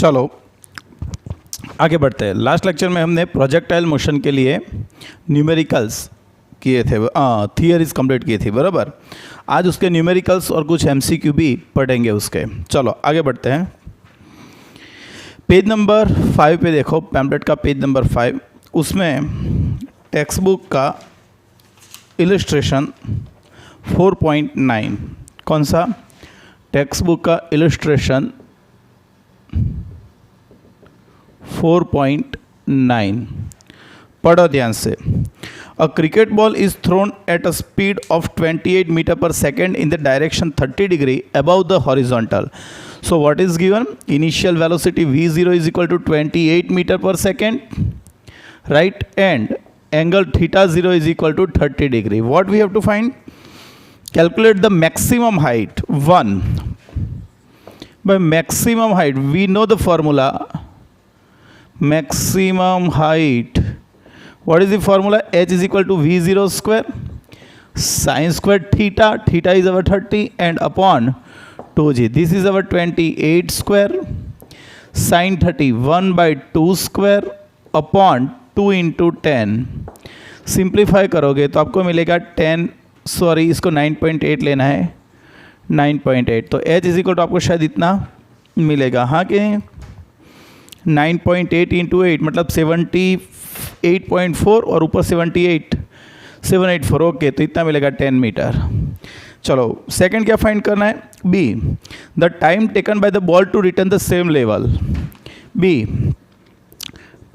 चलो आगे बढ़ते हैं। लास्ट लेक्चर में हमने प्रोजेक्टाइल मोशन के लिए न्यूमेरिकल्स किए थे, थियरीज कंप्लीट की थी, बराबर। आज उसके न्यूमेरिकल्स और कुछ एमसीक्यू भी पढ़ेंगे उसके। चलो आगे बढ़ते हैं। पेज नंबर 5 पे देखो, पैम्पलेट का पेज नंबर 5, उसमें टेक्स्ट बुक का इलस्ट्रेशन 4.9, कौन सा? टेक्स्ट बुक का इलस्ट्रेशन 4.9, पढ़ो ध्यान से। A cricket ball is thrown at a speed of 28 meter per second in the direction 30 degree above the horizontal. So what is given? Initial velocity v0 is equal to 28 meter per second, right? And angle theta 0 is equal to 30 degree. What we have to find? Calculate the maximum height. 1. By maximum height, we know the formula. Maximum height. What is the formula? H is equal to V0 square sin square theta. Theta is our 30 and upon 2g. This is our 28 square sin 30 1 by 2 square upon 2 into 10. Simplify करोगे तो आपको मिलेगा 10, sorry इसको 9.8 लेना है, 9.8। तो H is equal to आपको शायद इतना मिलेगा, हाँ कि 9.8 इंटू 8 मतलब 78.4 और ऊपर 784, ओके, तो इतना मिलेगा 10 मीटर। चलो सेकंड क्या फाइंड करना है? B, the time taken by the ball to return the same level. B,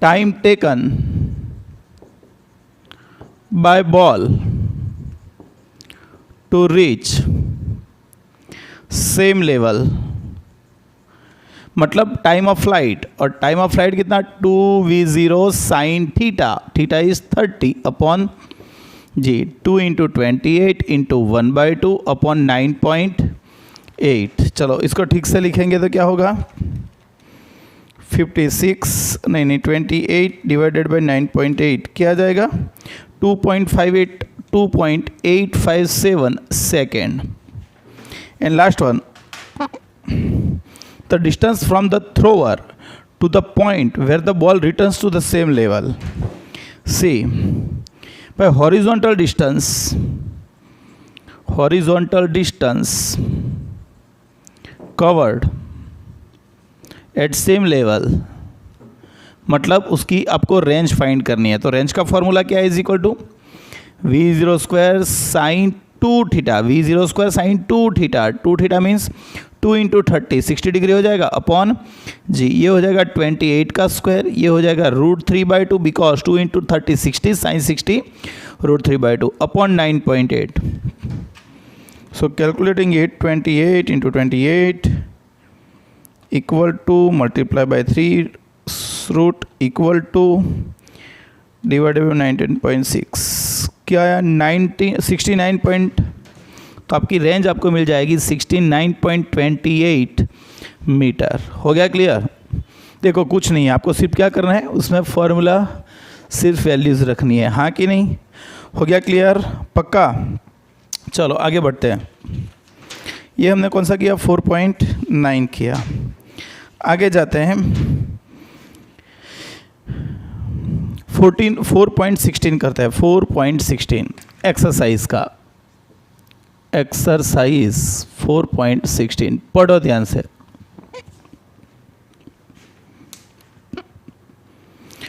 time taken by ball to reach same level, मतलब टाइम ऑफ फ्लाइट, और टाइम ऑफ फ्लाइट कितना? 2v0 sine theta, theta is 30 upon g 2 into 28 into 1/2 upon 9.8। चलो इसको ठीक से लिखेंगे तो क्या होगा? 28 डिवाइडेड बाई 9.8 क्या आ जाएगा? 2.857 second. And last one, the distance from the thrower to the point where the ball returns to the same level. See, by horizontal distance covered at same level, मतलब उसकी आपको रेंज फाइंड करनी है। तो range का formula क्या है? Is equal to v0 square sine 2 theta, v0 square sine 2 theta, 2 theta means 2 into 30 60 degree हो जाएगा, अपॉन जी ये हो जाएगा 28 का स्क्वायर, ये हो जाएगा √3/2 because 2 into 30 60 sine 60 √3/2 upon 9.8। So calculating it, 28 into 28 equal to multiply by 3 root equal to divided by 19.6 क्या आया? 69 तो आपकी रेंज आपको मिल जाएगी 69.28 मीटर। हो गया क्लियर? देखो कुछ नहीं है, आपको सिर्फ क्या करना है, उसमें फॉर्मूला सिर्फ वैल्यूज़ रखनी है, हाँ कि नहीं? हो गया क्लियर? पक्का? चलो आगे बढ़ते हैं। ये हमने कौन सा किया? 4.9 किया। आगे जाते हैं 4.16 करते हैं। 4.16 एक्सरसाइज का, एक्सरसाइज 4.16 पढ़ो ध्यान से।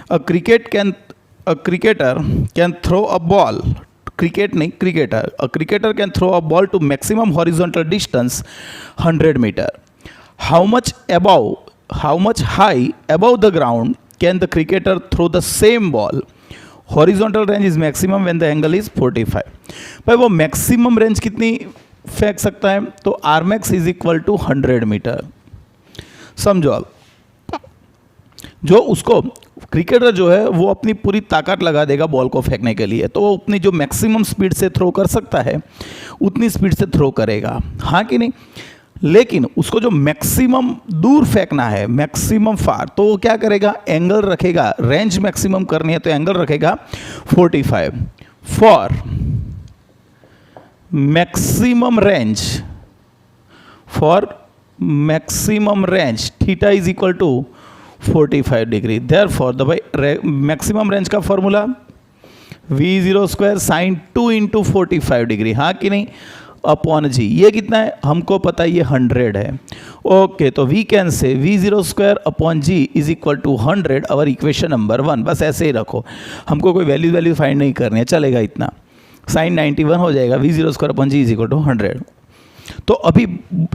A cricketer can throw a ball. Cricket नहीं, cricketer. A cricketer can throw a ball to maximum horizontal distance 100 meter. How much high above the ground can the cricketer throw the same ball? Horizontal range is maximum when the angle is 45। भाई वो maximum range कितनी फेंक सकता है? तो R max is equal to 100 metre. समझो अब, जो उसको क्रिकेटर जो है वो अपनी पूरी ताकत लगा देगा बॉल को फेंकने के लिए, तो वो अपनी जो मैक्सिमम स्पीड से थ्रो कर सकता है उतनी स्पीड से थ्रो करेगा, हाँ कि नहीं? लेकिन उसको जो मैक्सिमम दूर फेंकना है, मैक्सिमम फार, तो वो क्या करेगा? एंगल रखेगा, रेंज मैक्सिमम करनी है तो एंगल रखेगा 45 for maximum range, for maximum range theta is equal to 45 degree. Therefore the by maximum range का formula v0 square sine 2 into 45 degree, हाँ कि नहीं, अपॉन जी. ये कितना है हमको पता है, ये 100 है. ओके, तो we can say v0 square upon g is equal to 100, our equation number 1. बस ऐसे ही रखो, हमको कोई वैल्यू फाइंड नहीं करनी है, चलेगा इतना. साइन 91 हो जाएगा, v0 square upon g is equal to 100. तो अभी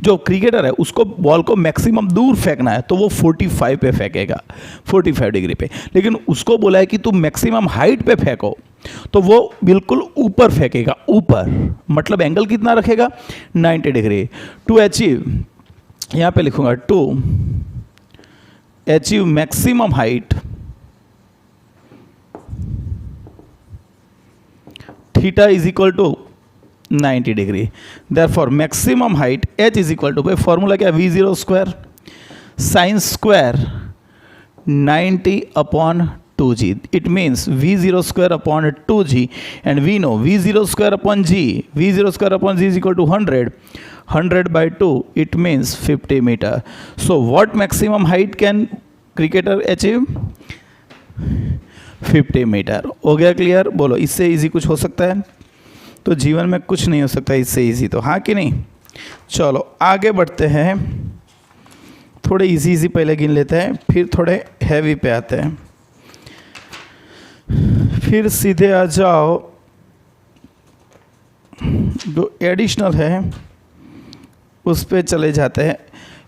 जो क्रिकेटर है उसको बॉल को मैक्सिमम दूर फेंकना है, तो वो 45 पे फेंकेगा, 45 डिग्री पे. लेकिन उसको बोला है कि तुम मैक्सिमम हाइट पे फेंको, तो वो बिल्कुल ऊपर फेंकेगा, ऊपर. मतलब एंगल कितना रखेगा, 90 डिग्री. टू अचीव, यहाँ पे लिखूंगा to achieve maximum height theta is equal to 90 degree. Therefore maximum height h is equal to, भाई फॉर्मूला क्या, v0 square sine square 90 upon 2g. It means v0 square upon 2g, and we know v0 square upon g, v0 square upon g is equal to 100 by 2, it means 50 meter. So what maximum height can cricketer achieve? 50 metre. हो गया clear? बोलो, इससे easy कुछ हो सकता है? तो जीवन में कुछ नहीं हो सकता इससे इजी, तो हाँ कि नहीं. चलो आगे बढ़ते हैं, थोड़े इजी पहले गिन लेते हैं, फिर थोड़े हैवी पे आते हैं. फिर सीधे आ जाओ, जो एडिशनल है उस पे चले जाते हैं.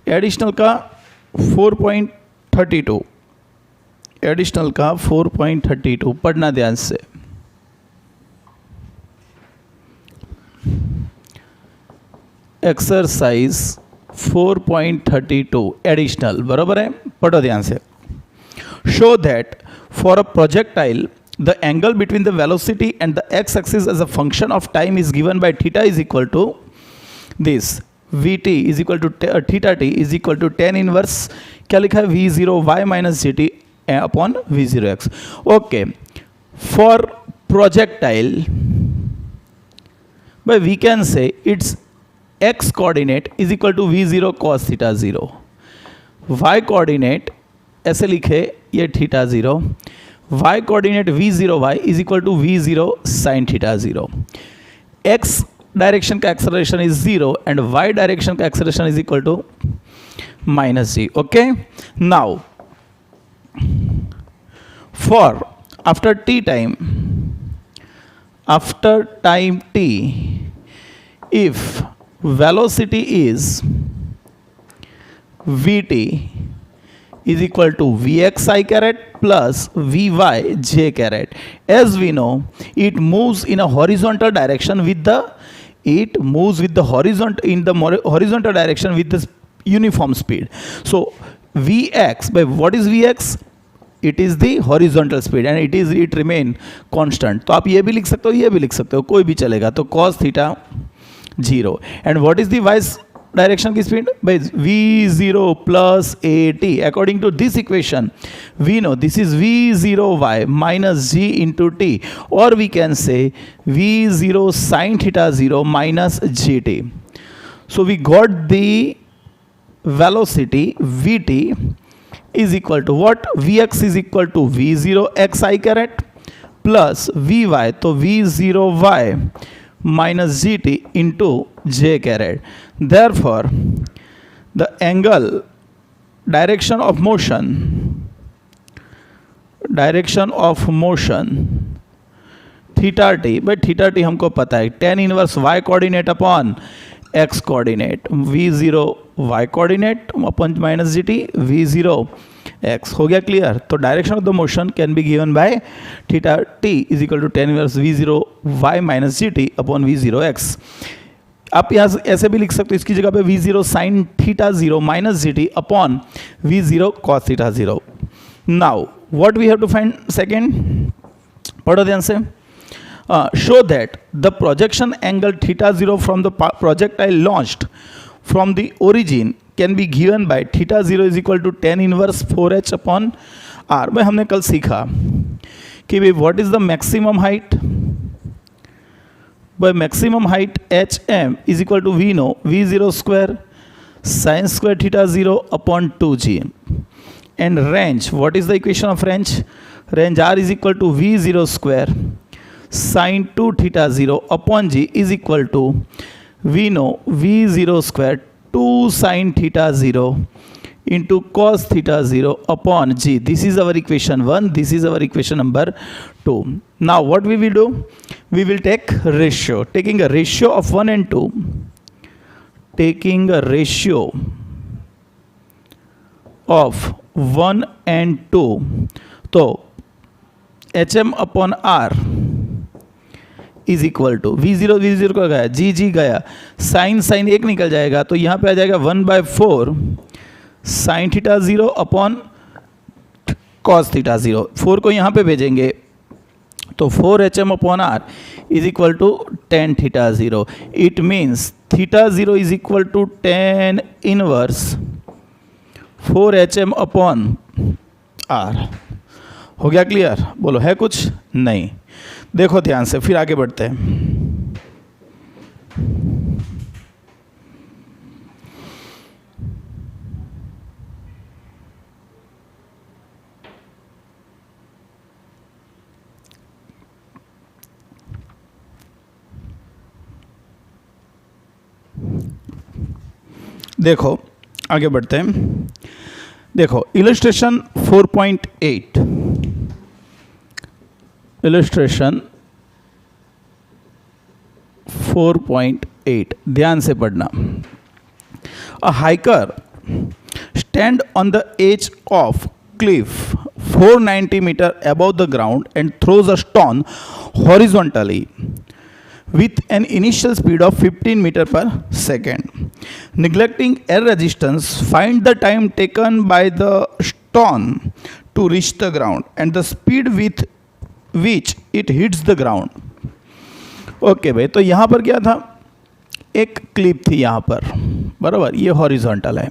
एडिशनल का 4.32, एडिशनल का 4.32 पढ़ना ध्यान से. एक्सरसाइज 4.32 एडिशनल, बराबर है, पढ़ो ध्यान से. Show that for a projectile the angle between the velocity and the x-axis as a function of time is given by theta is equal to this. Vt is equal to theta t is equal to tan inverse, क्या लिखा है, v0 y minus gt upon v0 x. Okay, for projectile, but we can say its x coordinate is equal to v0 cos theta 0, y coordinate ऐसे लिखे ये theta 0, y coordinate v0y is equal to v0 sin theta 0. x direction का acceleration is 0 and y direction का acceleration is equal to minus g. Okay, now for after time t, if velocity is vt is equal to vxi caret plus vy j caret. As we know, it moves in a horizontal direction with the horizontal direction with the uniform speed. So vx, by what is vx? It is the horizontal speed and it remain constant. तो आप ये भी लिख सकते हो, ये भी लिख सकते हो, कोई भी चलेगा. तो cos theta 0. and what is the y direction की speed? by v0 plus at. according to this equation we know this is v0y minus g into t, or we can say v0 sin theta 0 minus gt. so we got the velocity vt is equal to what? vx is equal to v0 xi caret plus vy, तो v0y minus gt into j caret. Therefore the angle direction of motion theta t, by theta t हमको पता है tan inverse y coordinate upon x coordinate, v0 y coordinate upon minus gt v0 x. हो गया clear? तो direction of the motion can be given by theta t is equal to tan inverse v0 y minus gt upon v0 x. आप यहाँ ऐसे भी लिख सकते हो, इसकी जगह पे v0 sin theta 0 minus gt upon v0 cos theta 0. Now what we have to find second, पढ़ो ध्यान से. show that the projection angle theta 0 from the projectile launched from the origin can be given by theta 0 is equal to tan inverse 4h upon r. भाई हमने कल सीखा कि भाई what is the maximum height? by maximum height hm is equal to we know v0 square sin square theta 0 upon 2g. And range, what is the equation of range? Range r is equal to v0 square sin 2 theta 0 upon g is equal to, we know v0 square 2 sin theta 0 into cos theta 0 upon g. This is our equation 1. This is our equation number 2. Now what we will do? We will take ratio. Taking a ratio of 1 and 2. Taking a ratio of 1 and 2. तो HM upon R is equal to v0 का गया, g गया, sign एक निकल जाएगा, तो यहाँ पे आ जाएगा 1/4 sine theta 0 upon cos theta 0. 4 को यहाँ पे भेजेंगे तो 4HM upon R is equal to tan theta 0. It means theta 0 is equal to tan inverse 4HM upon R. हो गया क्लियर? बोलो है कुछ? नहीं. देखो ध्यान से, फिर आगे बढ़ते हैं. देखो आगे बढ़ते हैं. देखो इलस्ट्रेशन 4.8. इलस्ट्रेशन 4.8 ध्यान से पढ़ना. A hiker stand on the edge of cliff 490 metre above the ground and throws a stone horizontally with an initial speed of 15 meter per second. Neglecting air resistance, find the time taken by the stone to reach the ground and the speed with which it hits the ground. Okay भाई, तो यहाँ पर क्या था? एक clip थी यहाँ पर, बराबर. ये हॉरिजॉन्टल है.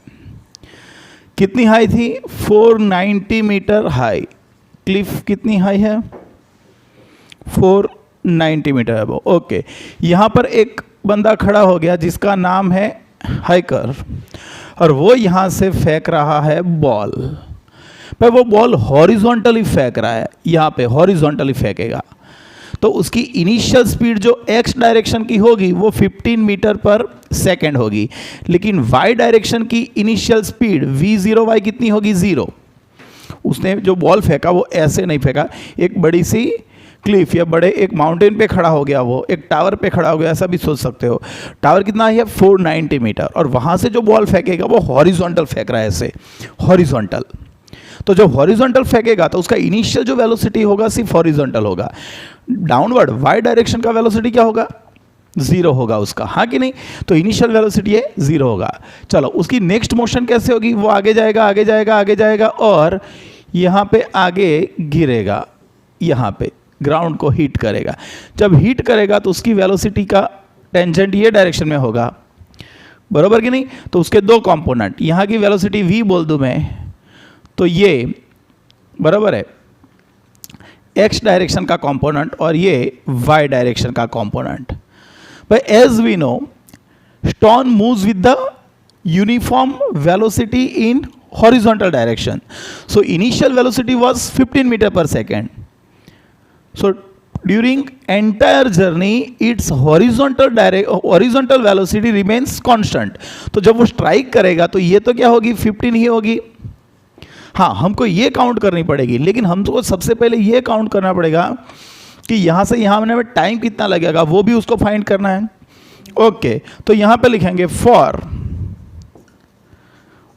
कितनी हाई थी? 490 मीटर हाई. क्लिफ कितनी हाई है? 490 मीटर है वो. ओके, यहाँ पर एक बंदा खड़ा हो गया जिसका नाम है हाइकर, और वो यहाँ से फेंक रहा है बॉल. पर वो बॉल हॉरिजॉन्टली फेंक रहा है, यहाँ पे हॉरिजॉन्टली फेंकेगा, तो उसकी इनिशियल स्पीड जो एक्स डायरेक्शन की होगी वो 15 मीटर पर सेकेंड होगी. लेकिन वाई डायरेक्शन की इनिशियल स्पीड v0y कितनी होगी? 0. उसने जो बॉल फेंका वो ऐसे नहीं फेंका, एक बड़ी सी क्लिफ या बड़े एक माउंटेन पे खड़ा हो गया, वो एक टावर पे खड़ा हो गया, ऐसा भी सोच सकते हो. टावर कितना है? 490 मीटर. और वहाँ से जो बॉल फेंकेगा वो हॉरिजॉन्टल फेंक रहा है, ऐसे हॉरिजॉन्टल. तो जब हॉरिजॉन्टल फेंकेगा तो उसका इनिशियल जो वेलोसिटी होगा सिर्फ हॉरिजॉन्टल होगा. डाउनवर्ड वाई डायरेक्शन का वेलोसिटी क्या होगा? 0 होगा उसका, हाँ कि नहीं? तो इनिशियल वेलोसिटी है 0 होगा. चलो उसकी नेक्स्ट मोशन कैसे होगी? वो आगे जाएगा, आगे जाएगा, आगे जाएगा, और यहाँ पे आगे गिरेगा, यहाँ पे ग्राउंड को हीट करेगा. जब हीट करेगा तो उसकी वेलोसिटी का टेंजेंट ये डायरेक्शन में होगा, बरोबर कि नहीं? तो उसके दो कंपोनेंट, यहाँ की वेलोसिटी v बोल दूँ मैं, तो ये बराबर है x डायरेक्शन का कंपोनेंट और ये y डायरेक्शन का component. But as we know, stone moves with the uniform velocity in horizontal direction. So initial velocity was 15 meter per second. So during entire journey, its horizontal velocity remains constant. तो जब वो strike करेगा तो ये तो क्या होगी? 15 ही होगी. हाँ, हमको ये काउंट करनी पड़ेगी, लेकिन हमको सबसे पहले ये काउंट करना पड़ेगा कि यहाँ से यहाँ में टाइम कितना लगेगा, वो भी उसको फाइंड करना है. ओके, तो यहाँ पे लिखेंगे for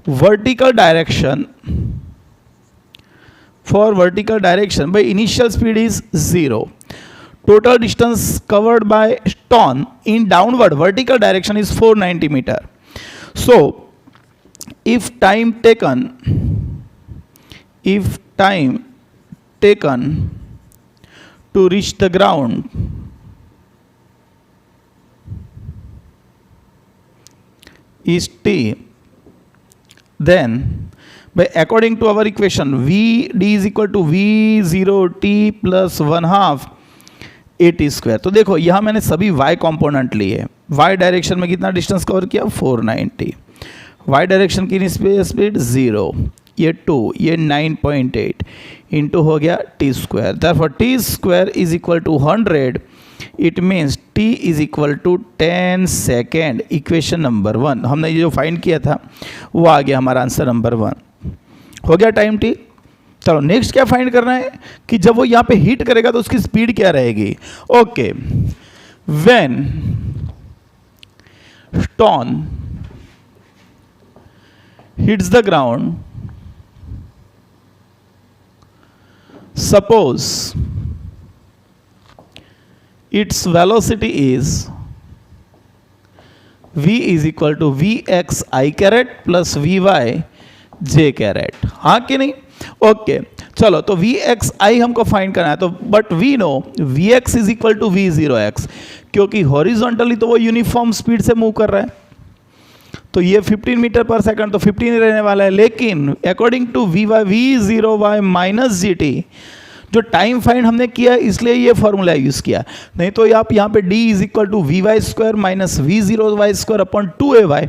vertical direction by initial speed is 0. Total distance covered by stone in downward vertical direction is 490 metre. So if time taken to reach the ground is t, then by according to our equation vd is equal to v0t plus 1/2 at square. तो देखो यहाँ मैंने सभी y component लिए. y direction में कितना distance cover किया? 490. Y direction की स्पीड 0, ये 2, ये 9.8 इंटू हो गया t square. Therefore t square is equal to 100, it means t is equal to 10 second. Equation number 1 हमने ये जो फाइंड किया था वो आ गया हमारा आंसर नंबर 1 हो गया टाइम t। चलो नेक्स्ट क्या फाइंड करना है कि जब वो यहाँ पे हीट करेगा तो उसकी स्पीड क्या रहेगी। Okay, when stone hits the ground, suppose its velocity is v is equal to vx I caret plus vy j caret, हाँ कि नहीं। ओके चलो, तो vx I हमको फाइंड करना है, तो but we know vx is equal to v0x, क्योंकि हॉरिजॉन्टली तो वो यूनिफॉर्म स्पीड से मूव कर रहा है, तो ये 15 मीटर पर सेकंड तो 15 ही रहने वाला है। लेकिन according to v0y minus g t, जो टाइम फाइंड हमने किया इसलिए ये फॉर्मूला यूज किया, नहीं तो आप यहाँ पे d is equal to v square minus v0y square upon 2ay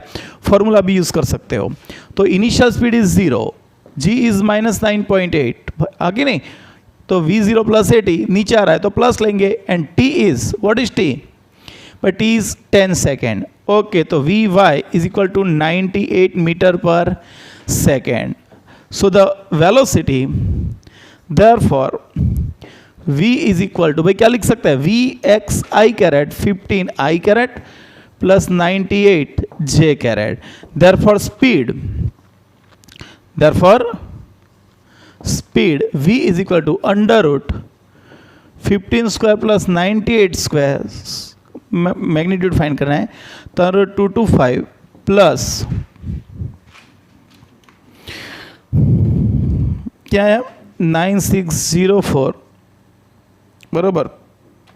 formula भी यूज कर सकते हो। तो initial speed is 0, g is minus 9.8, आगे नहीं, तो v0 प्लस 80 नीचे आ रहा है तो प्लस लेंगे, and t is what is t, but t is 10 second. Okay, तो vy is equal to 98 metre per second. So the velocity therefore v is equal to, भाई क्या लिख सकते हैं, vx I caret 15 I caret plus 98 j caret. Therefore speed v is equal to under root 15 square plus 98 square, magnitude find करना है, तो 225 plus क्या है 9604 बराबर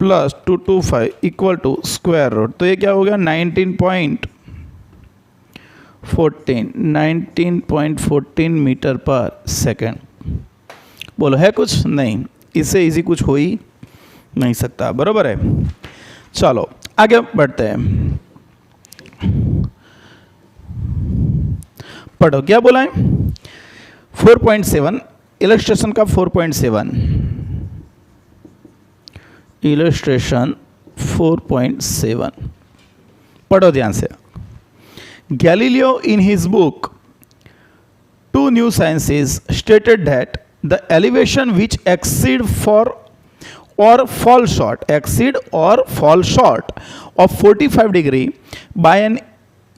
plus 225 equal to square root, तो ये क्या हो गया 19.14 मीटर पर सेकेंड। बोलो है कुछ नहीं, इससे इजी कुछ हो ही नहीं सकता, बराबर है। चलो आगे बढ़ते हैं, पढ़ो क्या बोला है 4.7 इलस्ट्रेशन का 4.7 इलस्ट्रेशन 4.7 पढ़ो ध्यान से। Galileo in his book two new sciences stated that the elevation which exceed or fall short of 45 degree by an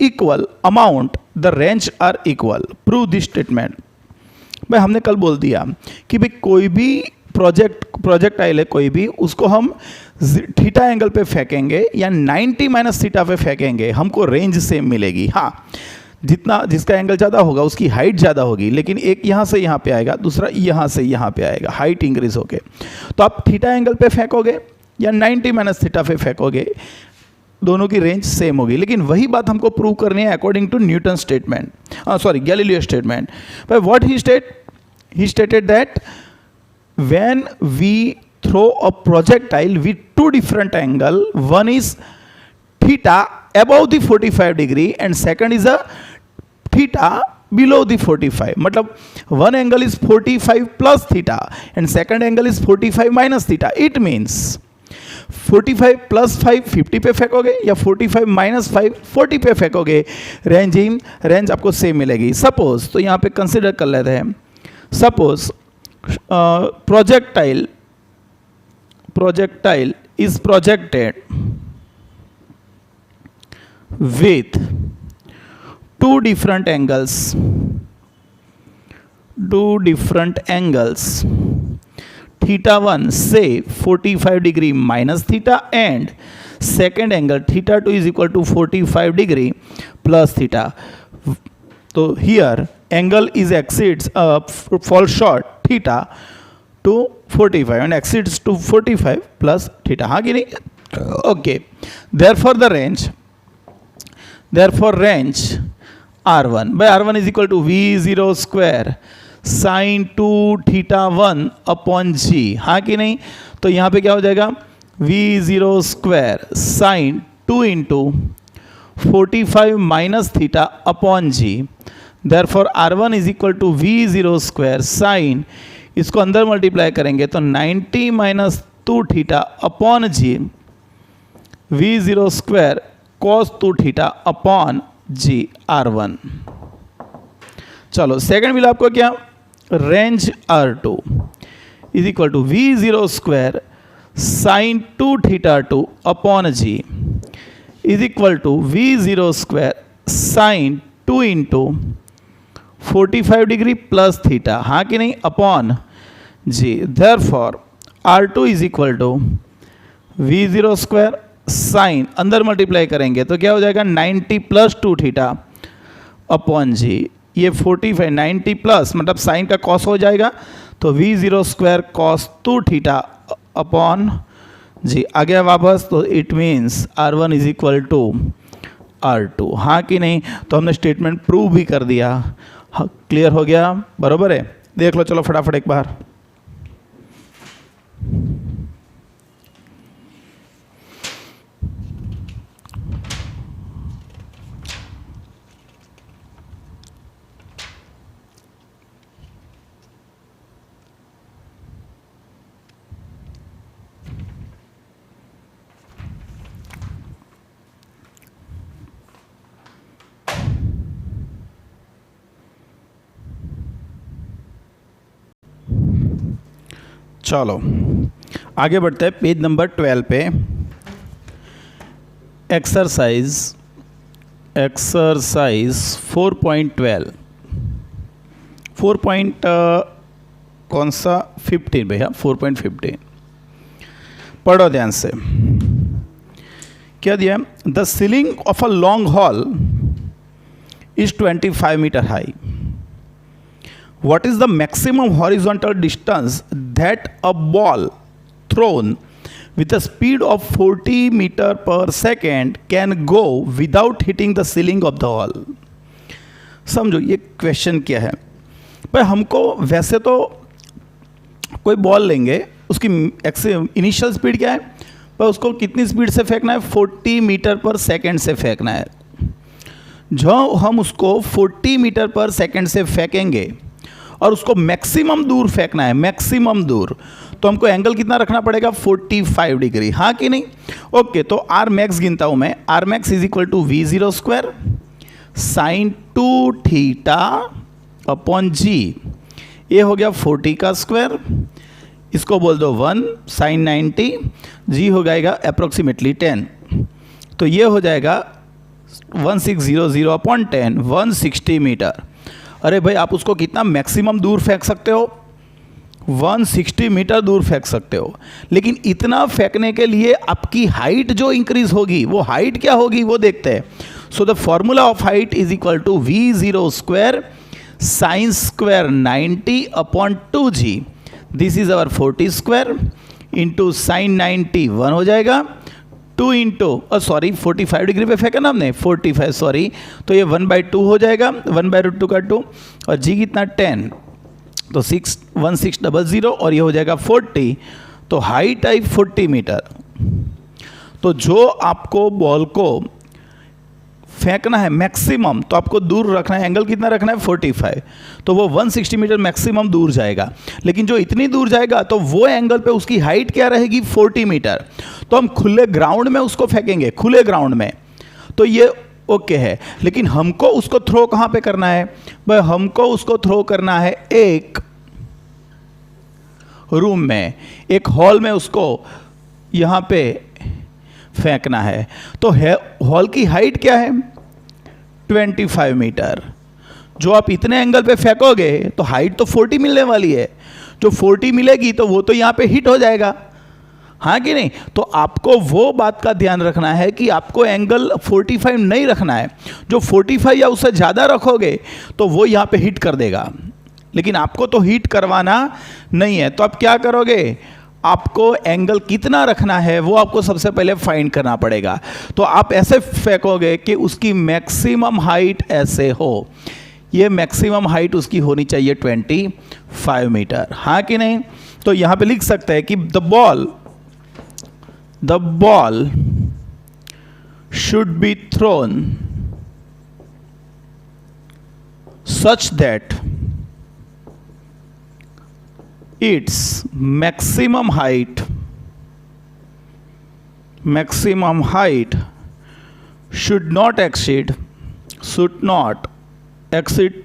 equal amount, the range are equal, prove this statement। भाई हमने कल बोल दिया कि भाई कोई भी प्रोजेक्टाइल है, कोई भी उसको हम थीटा एंगल पे फेंकेंगे या 90 माइनस थीटा पे फेंकेंगे, हमको रेंज सेम मिलेगी। हाँ, जिसका एंगल ज़्यादा होगा उसकी हाइट ज़्यादा होगी, लेकिन एक यहाँ से यहाँ पे आएगा, दूसरा यहाँ से यहाँ पे आएगा, हाइट इंक्रीज होके। तो आप थीटा एंगल पे फेंकोगे या 90 माइनस थीटा पे फेंकोगे, दोनों की रेंज सेम होगी। लेकिन वही बात हमको प्रूव करनी है according to Newton statement, Galileo statement. By what he stated that when we throw a projectile with two different angle, one is theta above the 45 degree and second is a theta below the 45, मतलब one angle is 45 plus theta and second angle is 45 minus theta। it means 45 plus 5 50 पे फेंकोगे या 45 minus 5 40 पे फेंकोगे, range आपको same मिलेगी। Suppose, तो यहाँ पे consider कर लेते हैं, suppose projectile is projected with two different angles, theta 1 say 45 degree minus theta and second angle theta 2 is equal to 45 degree plus theta। तो here angle is exceeds fall short theta to 45 and exceeds to 45 plus theta, हाँ कि नहीं। okay, therefore range R1 by R1 is equal to V0 square sin 2 theta 1 upon G, हाँ कि नहीं। तो यहाँ पे क्या हो जाएगा V0 square sin 2 into 45 minus theta upon g, therefore R1 is equal to V0 square sine, इसको अंदर मल्टीप्लाई करेंगे तो 90 minus 2 theta upon g V0 square cos 2 theta upon g R1। चलो सेकंड मिला आपको क्या, range R2 is equal to V0 square sine 2 theta 2 upon g is equal to V0 square sine 2 into 45 degree plus theta, हाँ कि नहीं, upon g, therefore R2 is equal to V0 square sine, अंदर multiply करेंगे तो क्या हो जाएगा 90 plus 2 theta upon g, ये 45 90 प्लस मतलब साइन का कॉस हो जाएगा तो V0 square cos 2 theta upon g, आ गया वापस, तो it means R1 is equal to R2, हाँ कि नहीं। तो हमने स्टेटमेंट प्रूव भी कर दिया, हाँ, क्लियर हो गया, बरोबर है। देख लो चलो फटाफट एक बार, चलो आगे बढ़ते हैं पेज नंबर 12 पे। एक्सरसाइज 4.12 कौन सा 15 भैया 4.15 पढ़ो ध्यान से। क्या दिया, the ceiling of a long hall is 25 metre high, what is the maximum horizontal distance that a ball thrown with a speed of 40 meter per second can go without hitting the ceiling of the hall। समझो ये question क्या है भाई, हमको वैसे तो कोई ball लेंगे, उसकी इनिशियल स्पीड क्या है पर उसको कितनी स्पीड से फेंकना है, 40 मीटर पर सेकेंड से फेंकना है। जो हम उसको 40 मीटर पर सेकेंड से फेंकेंगे और उसको मैक्सिमम दूर फेंकना है, मैक्सिमम दूर, तो हमको एंगल कितना रखना पड़ेगा, 45 डिग्री, हाँ कि नहीं। ओके, तो आर मैक्स गिनता हूँ मैं, R max is equal to V0 square sine 2 theta upon g, ये हो गया 40 का स्क्वायर, इसको बोल दो 1 साइन 90, जी हो जाएगा अप्रोक्सीमेटली 10, तो ये हो जाएगा 1600 अपॉन 10 160 मीटर। अरे भाई आप उसको कितना मैक्सिमम दूर फेंक सकते हो, 160 मीटर दूर फेंक सकते हो, लेकिन इतना फेंकने के लिए आपकी हाइट जो इंक्रीज होगी वो हाइट क्या होगी वो देखते हैं। So the formula of height is equal to V0 square sine square 90 upon 2g, this is our 40 square into sine 90 1 हो जाएगा, 2 इंटू सॉरी 45 डिग्री पे फेंका ना हमने 45 सॉरी, तो ये 1/2 हो जाएगा, 1/2 का 2 और जी कितना 10, तो 1600 और ये हो जाएगा 40, तो हाइट आई 40 मीटर। तो जो आपको बॉल को फेंकना है मैक्सिमम, तो आपको दूर रखना है, एंगल कितना रखना है 45, तो वो 160 मीटर मैक्सिमम दूर जाएगा, लेकिन जो इतनी दूर जाएगा तो वो एंगल पे उसकी हाइट क्या रहेगी 40 मीटर। तो हम खुले ग्राउंड में उसको फेंकेंगे, खुले ग्राउंड में, तो ये ओके है, लेकिन हमको उसको थ्रो कहाँ पे करना है भाई, हमको उसको थ्रो करना है एक रूम में, एक हॉल में उसको यहाँ पे फेंकना है। तो हॉल की हाइट क्या है 25 मीटर, जो आप इतने एंगल पे फेंकोगे तो हाइट तो 40 मिलने वाली है, जो 40 मिलेगी तो वो तो यहाँ पे हिट हो जाएगा, हाँ कि नहीं। तो आपको वो बात का ध्यान रखना है कि आपको एंगल 45 नहीं रखना है, जो 45 या उससे ज़्यादा रखोगे तो वो यहाँ पे हिट कर देगा, लेकिन आपको तो हिट करवाना नहीं है। तो आप क्या करोगे, आपको एंगल कितना रखना है वो आपको सबसे पहले फाइंड करना पड़ेगा। तो आप ऐसे फेंकोगे कि उसकी मैक्सिमम हाइट ऐसे हो, ये मैक्सिमम हाइट उसकी होनी चाहिए 25 मीटर, हाँ कि नहीं। तो यहाँ पे लिख सकते हैं कि the ball should be thrown such that its maximum height should not exceed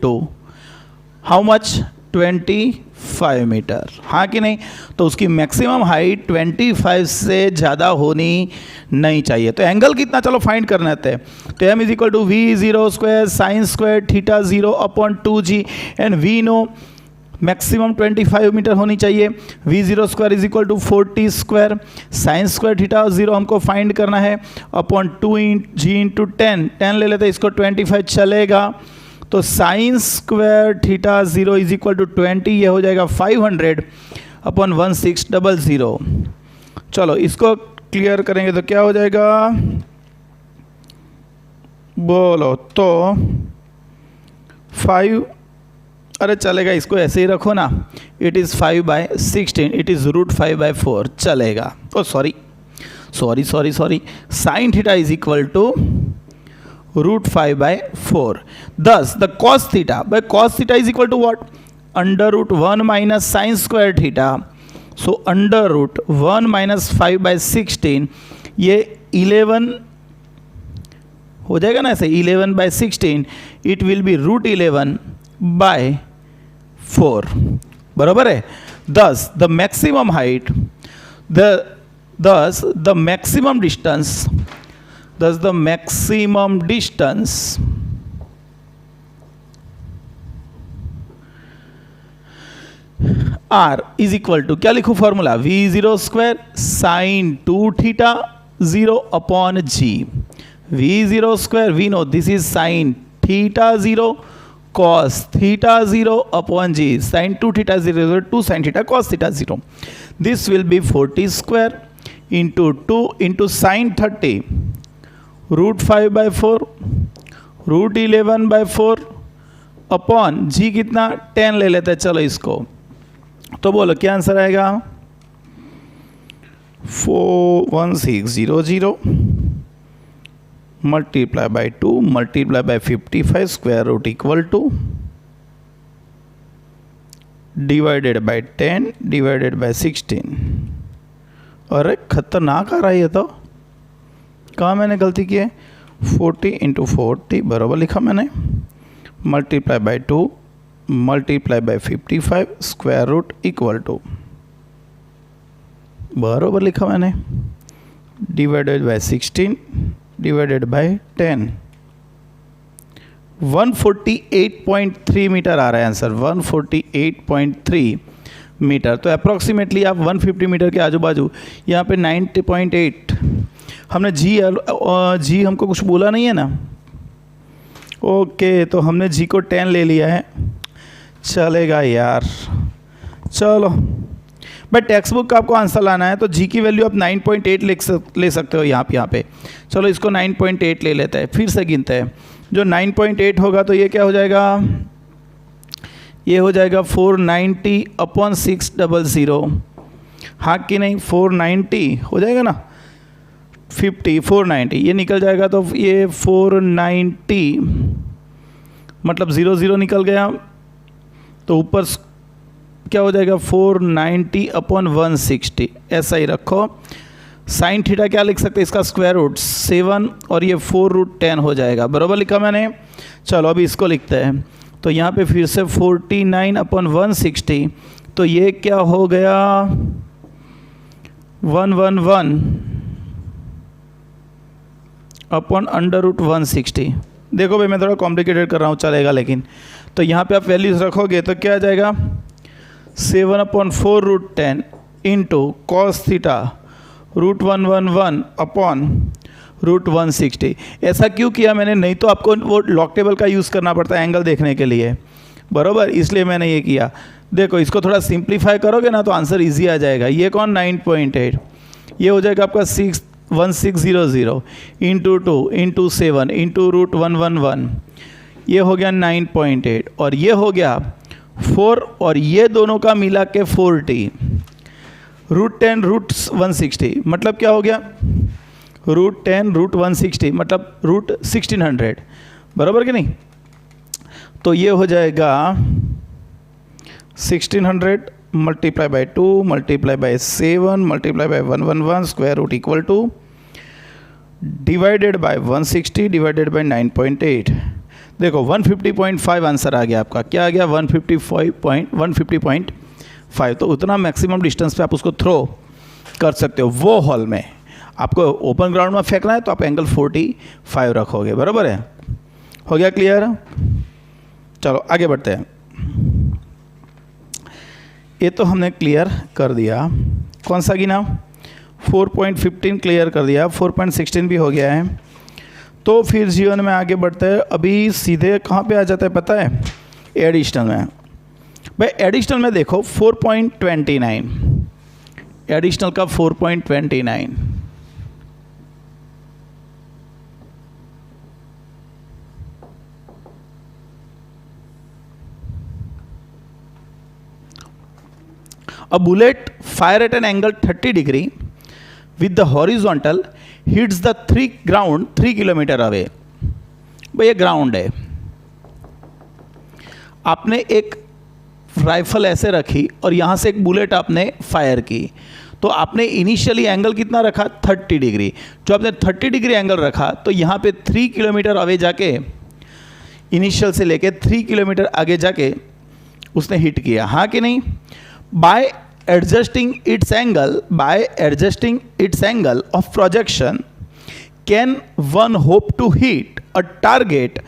to how much 25 metre, हाँ कि नहीं? तो उसकी मैक्सिमम हाइट 25 से ज़्यादा होनी नहीं चाहिए। तो एंगल कितना चलो फाइंड करना है। तो m is equal to v zero square sine square theta zero upon 2g and we know maximum 25 metre होनी चाहिए। V zero square is equal to 40 square sine square theta zero हमको find करना है upon 2g into 10 ले लेते हैं, इसको 25 चलेगा। तो sine square theta zero is equal to 20, ये हो जाएगा 500 अपॉन 1600। चलो इसको क्लियर करेंगे तो क्या हो जाएगा बोलो? तो 5, अरे चलेगा, इसको ऐसे ही रखो ना। इट इज़ 5/16, इट इज़ √5/4 चलेगा। Oh sorry sine theta is equal to √5/4। Thus the cos theta is equal to what? √1 minus sin square theta. So √1 minus 5/16, ये 11 हो जाएगा ना ऐसे, 11/16 इट विल बी √11/4 बराबर है। Thus the maximum height, thus the maximum distance r is equal to, क्या लिखूं formula? v zero square sine 2 theta 0 upon g। v zero square we know this is sine theta 0 cos theta 0 upon g। Sine 2 theta 0 2 sine theta cos theta 0। This will be 40 square into 2 into sine 30 √5/4 √11/4 upon g कितना 10 ले लेते हैं। चलो इसको तो बोलो क्या answer आएगा? 41600 multiply by 2 multiply by 55 square root equal to divided by 10 divided by 16। अरे खतरनाक आ रहा है ये तो। कहाँ मैंने गलती की है? 40 इंटू 40 बराबर लिखा मैंने, multiply by 2 multiply by 55 square root equal to बराबर लिखा मैंने, divided by 16 divided by 10। 148.3 metre आ रहा है आंसर, 148.3 मीटर। तो अप्रॉक्सीमेटली आप 150 मीटर के आजू बाजू, यहाँ पे 90.8। हमने जी हमको कुछ बोला नहीं है ना? ओके, तो हमने जी को 10 ले लिया है, चलेगा यार। चलो भाई टेक्स्ट बुक का आपको आंसर लाना है तो जी की वैल्यू आप 9.8 ले सकते हो यहाँ पे। चलो इसको 9.8 ले लेते हैं, फिर से गिनते हैं। जो 9.8 होगा तो ये क्या हो जाएगा? ये हो जाएगा 490 अपॉन 600। हाँ कि नहीं? 490 हो जाएगा ना, 50 490 ये निकल जाएगा तो ये 490 मतलब 0 निकल गया, तो ऊपर क्या हो जाएगा? 490 अपॉन 160 ऐसा ही रखो। साइन थीटा क्या लिख सकते हैं? इसका स्क्वायर रूट 7 और ये 4√10 हो जाएगा, बराबर लिखा मैंने। चलो अभी इसको लिखते हैं। तो यहाँ पे फिर से 49 अपॉन 160, तो ये क्या हो गया? 111 अपॉन √160। देखो भाई मैं थोड़ा कॉम्प्लिकेटेड कर रहा हूँ, चलेगा लेकिन। तो यहाँ पे आप वैल्यूज रखोगे तो क्या आ जाएगा? 7 upon 4√10 into cos theta √111 upon √160। ऐसा क्यों किया मैंने? नहीं तो आपको वो लॉग टेबल का यूज़ करना पड़ता है एंगल देखने के लिए, बराबर, इसलिए मैंने ये किया। देखो इसको थोड़ा सिंप्लीफाई करोगे ना तो आंसर इजी आ जाएगा। ये कौन? 9.8, ये हो जाएगा आपका 1600 इंटू 2 इंटू 7 इंटू √111, ये हो गया 9.8 और ये हो गया 4 और ये दोनों का मिला के 40 √10 √160 मतलब क्या हो गया? √10 √160 मतलब √1600, बराबर कि नहीं। तो ये हो जाएगा 1600 multiply by 2 multiply by 7 multiply by 111 square root equal to divided by 160 divided by 9.8। देखो 150.5 आंसर आ गया आपका। क्या आ गया? 150.5। तो उतना मैक्सिमम डिस्टेंस पे आप उसको थ्रो कर सकते हो। वो हॉल में आपको ओपन ग्राउंड में फेंकना है तो आप एंगल 45 रखोगे, बराबर है। हो गया क्लियर? चलो आगे बढ़ते हैं। ये तो हमने क्लियर कर दिया। कौन सा गिना? 4.15 क्लियर कर दिया, 4.16 भी हो गया है। तो फिर जीवन में आगे बढ़ते हैं। अभी सीधे कहाँ पे आ जाता है पता है? एडिशनल में। भाई एडिशनल में देखो 4.29, एडिशनल का 4.29। A bullet fire at an angle 30 degree with the horizontal hits the ground 3 kilometre away. भाई ये ग्राउंड है, आपने एक राइफल ऐसे रखी और यहाँ से एक बुलेट आपने फायर की, तो आपने इनिशियली एंगल कितना रखा? 30 डिग्री। जो आपने 30 डिग्री एंगल रखा तो यहाँ पे 3 किलोमीटर अवे जाके, इनिशियल से लेके 3 किलोमीटर आगे जाके उसने हिट किया, हाँ कि नहीं? by adjusting its angle of projection can one hope to hit a target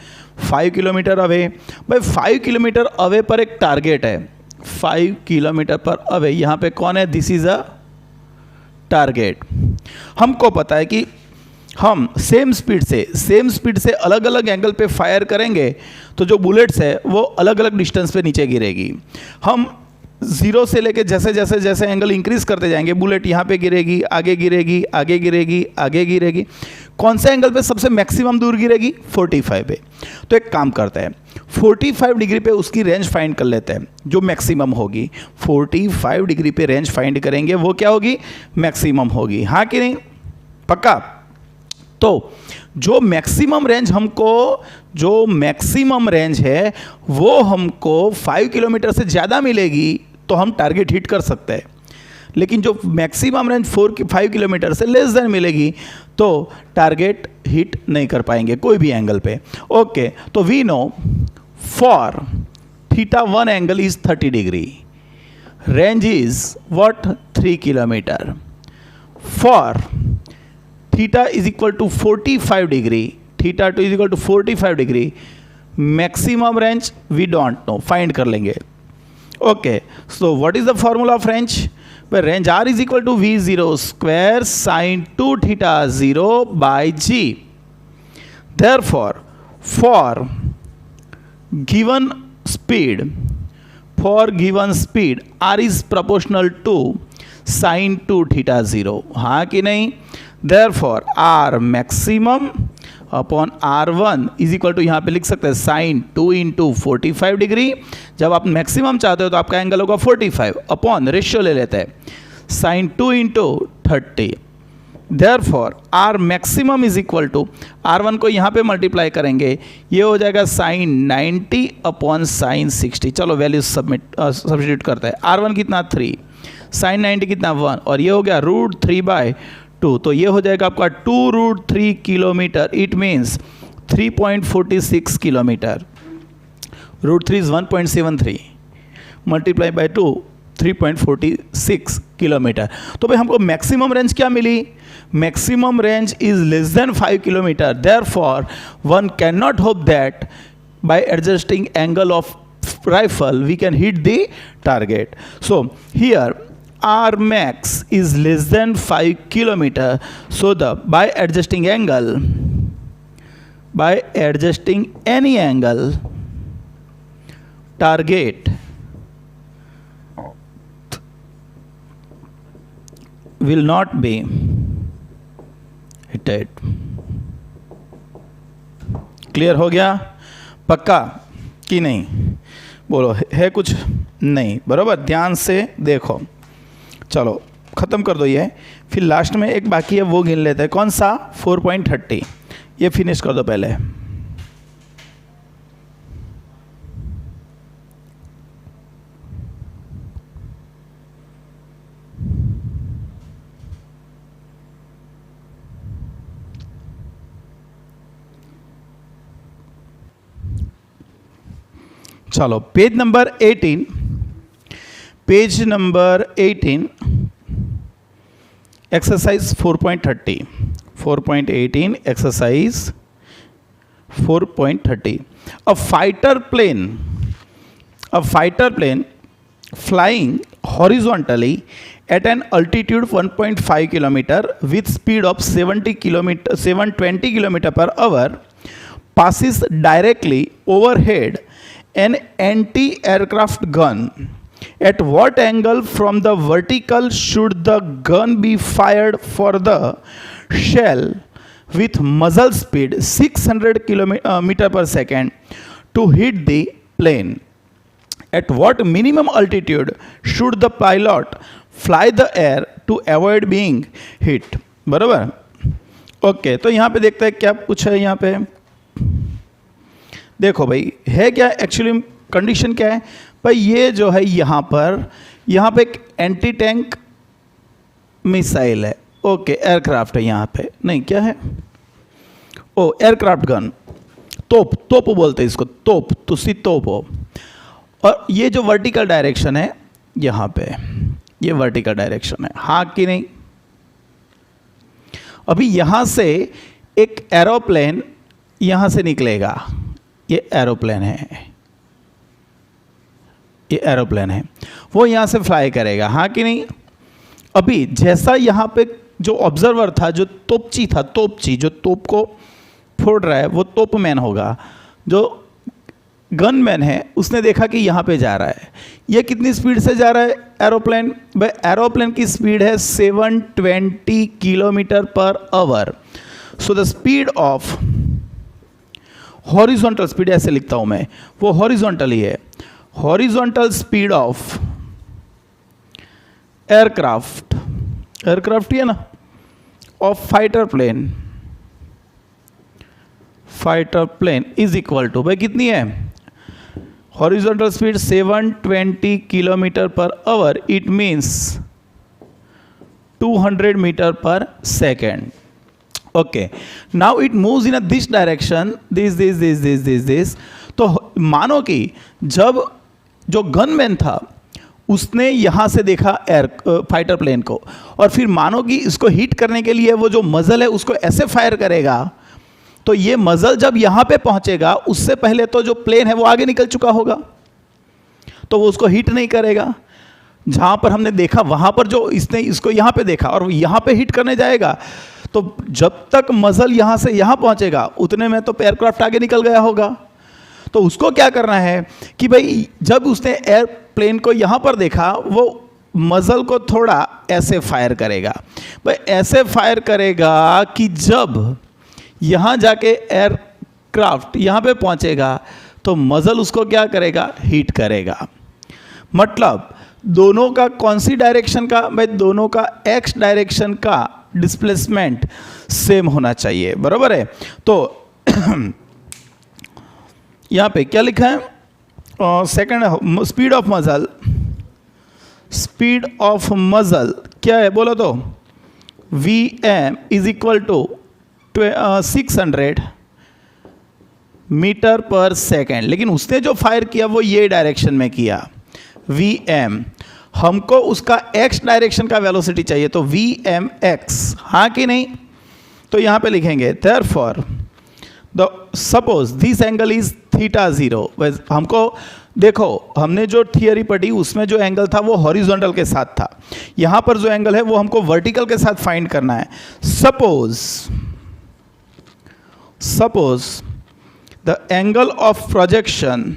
5 kilometre away. भाई 5 किलोमीटर अवे पर एक टारगेट है, 5 किलोमीटर पर अवे। यहाँ पे कौन है? This is a target. हमको पता है कि हम सेम स्पीड से अलग अलग एंगल पे फायर करेंगे तो जो बुलेट्स है वो अलग अलग डिस्टेंस पे नीचे गिरेगी। हम जीरो से लेके जैसे एंगल इंक्रीज करते जाएंगे, बुलेट यहाँ पे गिरेगी, आगे गिरेगी, आगे गिरेगी, आगे गिरेगी। कौन से एंगल पे सबसे मैक्सिमम दूर गिरेगी? 45 पे। तो एक काम करते हैं, 45 डिग्री पे उसकी रेंज फाइंड कर लेते हैं जो मैक्सिमम होगी। 45 डिग्री पे रेंज फाइंड करेंगे, वो क्या होगी? मैक्सिमम होगी, हाँ कि नहीं? पक्का? तो जो मैक्सिमम रेंज है वो हमको 5 किलोमीटर से ज़्यादा मिलेगी तो हम टारगेट हिट कर सकते हैं। लेकिन जो मैक्सिमम रेंज 5 किलोमीटर से लेस देन मिलेगी तो टारगेट हिट नहीं कर पाएंगे कोई भी एंगल पे। ओके, तो we know for θ1 angle is 30 degree, range is what? 3 kilometre. For θ is equal to 45 degree, θ2 is equal to 45 degree, maximum range we don't know, find कर लेंगे। Okay, so what is the formula of range? Range R is equal to V0 square sine 2θ0 by G। Therefore for given speed R is proportional to sine 2θ0, हाँ कि नहीं? Therefore R maximum upon R1 is equal to, यहाँ पे लिख सकते हैं sine 2 into 45 degree. जब आप मैक्सिमम चाहते हो तो आपका एंगल होगा 45 अपॉन रेशियो ले लेते हैं sine 2 into 30। Therefore R maximum is equal to, R1 को यहाँ पे मल्टीप्लाई करेंगे, ये हो जाएगा साइन 90 अपॉन साइन 60। चलो वैल्यू सब्स्टिट्यूट करते हैं। R1 कितना? 3, साइन 90 कितना? 1, और ये हो गया √3/2। तो ये हो जाएगा आपका 2√3 kilometre. It means 3.46 kilometre. √3 is 1.73 multiply by 2, 3.46 kilometre. तो भाई हमको मैक्सिमम रेंज क्या मिली? Maximum range is less than 5 kilometre. Therefore one can not hope that by adjusting angle of rifle we can hit the target. So here R max is less than 5 kilometer, so by adjusting any angle, target will not be hit. Clear हो गया? पक्का कि नहीं? बोलो, है कुछ? नहीं, बराबर? ध्यान से देखो। चलो ख़त्म कर दो ये, फिर लास्ट में एक बाकी है वो गिन लेते हैं। कौन सा? 4.30। ये फिनिश कर दो पहले। चलो page number 18, page number 18, exercise 4.30, 4.18 exercise 4.30। A fighter plane flying horizontally at an altitude 1.5 kilometer with speed of 720 kilometer per hour passes directly overhead an anti-aircraft gun. At what angle from the vertical should the gun be fired for the shell with muzzle speed 600 kilometer per second to hit the plane? At what minimum altitude should the pilot fly the air to avoid being hit? बराबर? Okay, तो यहाँ पे देखते हैं क्या पूछा है। यहाँ पे देखो भाई, है क्या एक्चुअली कंडीशन क्या है भाई? ये जो है यहाँ पे एक एंटी टैंक मिसाइल है। ओके, एयरक्राफ्ट है यहाँ पे, नहीं क्या है, ओ एयरक्राफ्ट गन, तोप बोलते हैं इसको, तोप हो। और ये जो वर्टिकल डायरेक्शन है यहाँ पे, ये वर्टिकल डायरेक्शन है, हाँ कि नहीं? अभी यहाँ से एक एरोप्लेन यहाँ से निकलेगा, ये एरोप्लेन है, वो यहाँ से फ्लाई करेगा, हाँ कि नहीं? अभी जैसा यहाँ पे जो ऑब्जर्वर था, जो तोपची जो तोप को फोड़ रहा है, वो तोपमैन होगा। जो गनमैन है उसने देखा कि यहाँ पे जा रहा है। ये कितनी स्पीड से जा रहा है एरोप्लेन? भाई एरोप्लेन की स्पीड है 720 kilometre per hour. So the speed of horizontal speed, ऐसे लिखता हूँ मैं, वो हॉरिजॉन्टल ही है। हॉरिजॉन्टल स्पीड ऑफ एयरक्राफ्ट ही है ना, of fighter plane is equal to, भाई कितनी है? Horizontal speed 720 kilometre per hour, it means 200 metre per second. Okay, now it moves in this direction, this. तो मानो कि जब जो गनमैन था उसने यहाँ से देखा फाइटर प्लेन को, और फिर मानो कि इसको हिट करने के लिए वो जो मजल है उसको ऐसे फायर करेगा, तो ये मजल जब यहाँ पे पहुँचेगा उससे पहले तो जो प्लेन है वो आगे निकल चुका होगा, तो वो उसको हिट नहीं करेगा। जहाँ पर हमने देखा वहाँ पर जो इसने इसको यहाँ पे देखा और यहाँ पे हिट करने जाएगा, तो जब तक मजल यहाँ से यहाँ पहुँचेगा उतने में तो एयरक्राफ्ट आगे निकल गया होगा। तो उसको क्या करना है कि भाई जब उसने एयरप्लेन को यहाँ पर देखा, वो मजल को थोड़ा ऐसे फायर करेगा। भाई ऐसे फायर करेगा कि जब यहाँ जाके एयरक्राफ्ट यहाँ पे पहुँचेगा तो मजल उसको क्या करेगा? हिट करेगा। मतलब दोनों का कौन सी डायरेक्शन का? भाई दोनों का एक्स डायरेक्शन का डिस्प्लेसमेंट सेम होना चाहिए, बराबर है। तो यहाँ पे क्या लिखा है? सेकंड, स्पीड ऑफ मजल क्या है बोलो तो? Vm is equal to 600 metre per second. लेकिन उसने जो फायर किया वो ये डायरेक्शन में किया, Vm। हमको उसका x डायरेक्शन का वेलोसिटी चाहिए, तो Vmx, हाँ कि नहीं? तो यहाँ पे लिखेंगे therefore suppose this angle is θ0। हमको देखो, हमने जो थियरी पढ़ी उसमें जो एंगल था वो हॉरिजॉन्टल के साथ था, यहाँ पर जो एंगल है वो हमको वर्टिकल के साथ फाइंड करना है। Suppose the angle of projection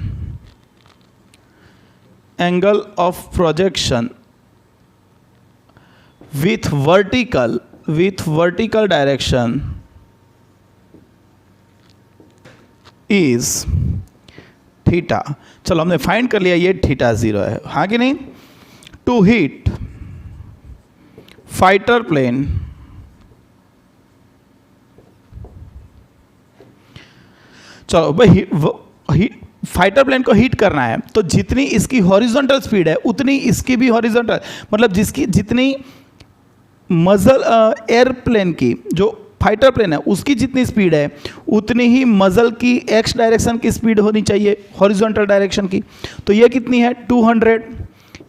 with vertical direction is theta. चलो हमने फाइंड कर लिया ये θ0 है, हाँ कि नहीं? टू हिट फाइटर प्लेन चलो भाई फाइटर प्लेन को हिट करना है तो जितनी इसकी हॉरिजॉन्टल स्पीड है उतनी इसकी भी हॉरिजॉन्टल, मतलब जिसकी जितनी मजल एयरप्लेन की जो फाइटर प्लेन है उसकी जितनी स्पीड है उतनी ही मजल की एक्स डायरेक्शन की स्पीड होनी चाहिए हॉरिजॉन्टल डायरेक्शन की। तो ये कितनी है 200,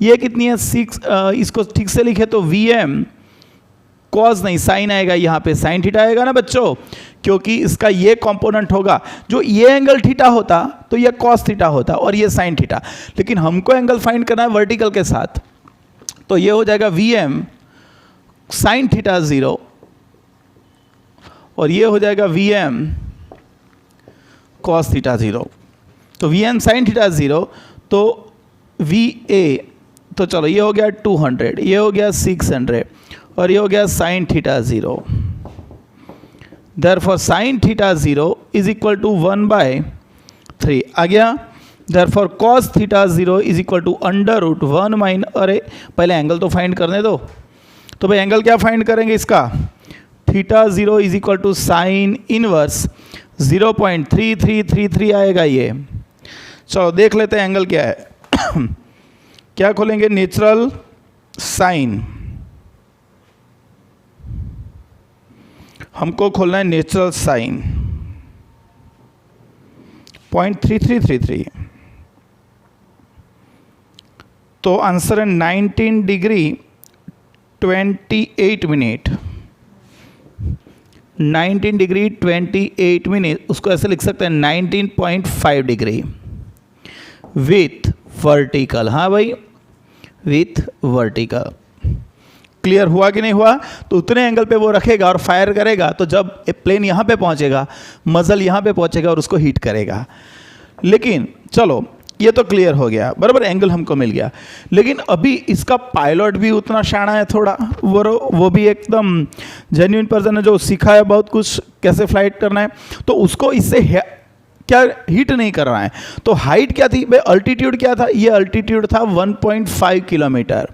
ये कितनी है 6, इसको ठीक से लिखे तो Vm कॉस नहीं साइन आएगा, यहाँ पे साइन थीटा आएगा ना बच्चों, क्योंकि इसका ये कंपोनेंट होगा, जो ये एंगल थीटा होता तो ये कॉस थीटा होता और ये साइन थीटा, लेकिन हमको एंगल फाइंड करना है वर्टिकल के साथ, तो ये हो जाएगा Vm साइन थीटा 0 और ये हो जाएगा Vm कॉस थीटा 0। तो Vm साइन थीटा 0 तो Va, तो चलो ये हो गया 200, ये हो गया 600 और ये हो गया sine theta 0। Therefore sine theta 0 is equal to 1/3 आ गया। Therefore cos theta 0 is equal to √1 माइन, अरे पहले एंगल तो फाइंड करने दो। तो भाई एंगल क्या फाइंड करेंगे इसका, theta 0 is equal to sine inverse 0.3333 आएगा ये। चलो देख लेते हैं एंगल क्या है। क्या खोलेंगे, नेचुरल साइन, हमको खोलना है नेचुरल साइन 0.3333, तो आंसर है 19 डिग्री 28 मिनट, 19 डिग्री 28 मिनट, उसको ऐसे लिख सकते हैं 19.5 डिग्री विथ वर्टिकल। हाँ भाई विथ वर्टिकल, क्लियर हुआ कि नहीं हुआ। तो उतने एंगल पे वो रखेगा और फायर करेगा, तो जब प्लेन यहाँ पे पहुँचेगा मजल यहाँ पे पहुँचेगा और उसको हिट करेगा। लेकिन चलो ये तो क्लियर हो गया, बराबर एंगल हमको मिल गया, लेकिन अभी इसका पायलट भी उतना शाना है थोड़ा, वो भी एकदम जेन्युइन पर्सन है जो सीखा है बहुत कुछ कैसे फ्लाइट करना है, तो उसको इससे क्या हिट नहीं कर रहा है। तो हाइट क्या थी भाई, अल्टीट्यूड क्या था, ये अल्टीट्यूड था 1.5 किलोमीटर।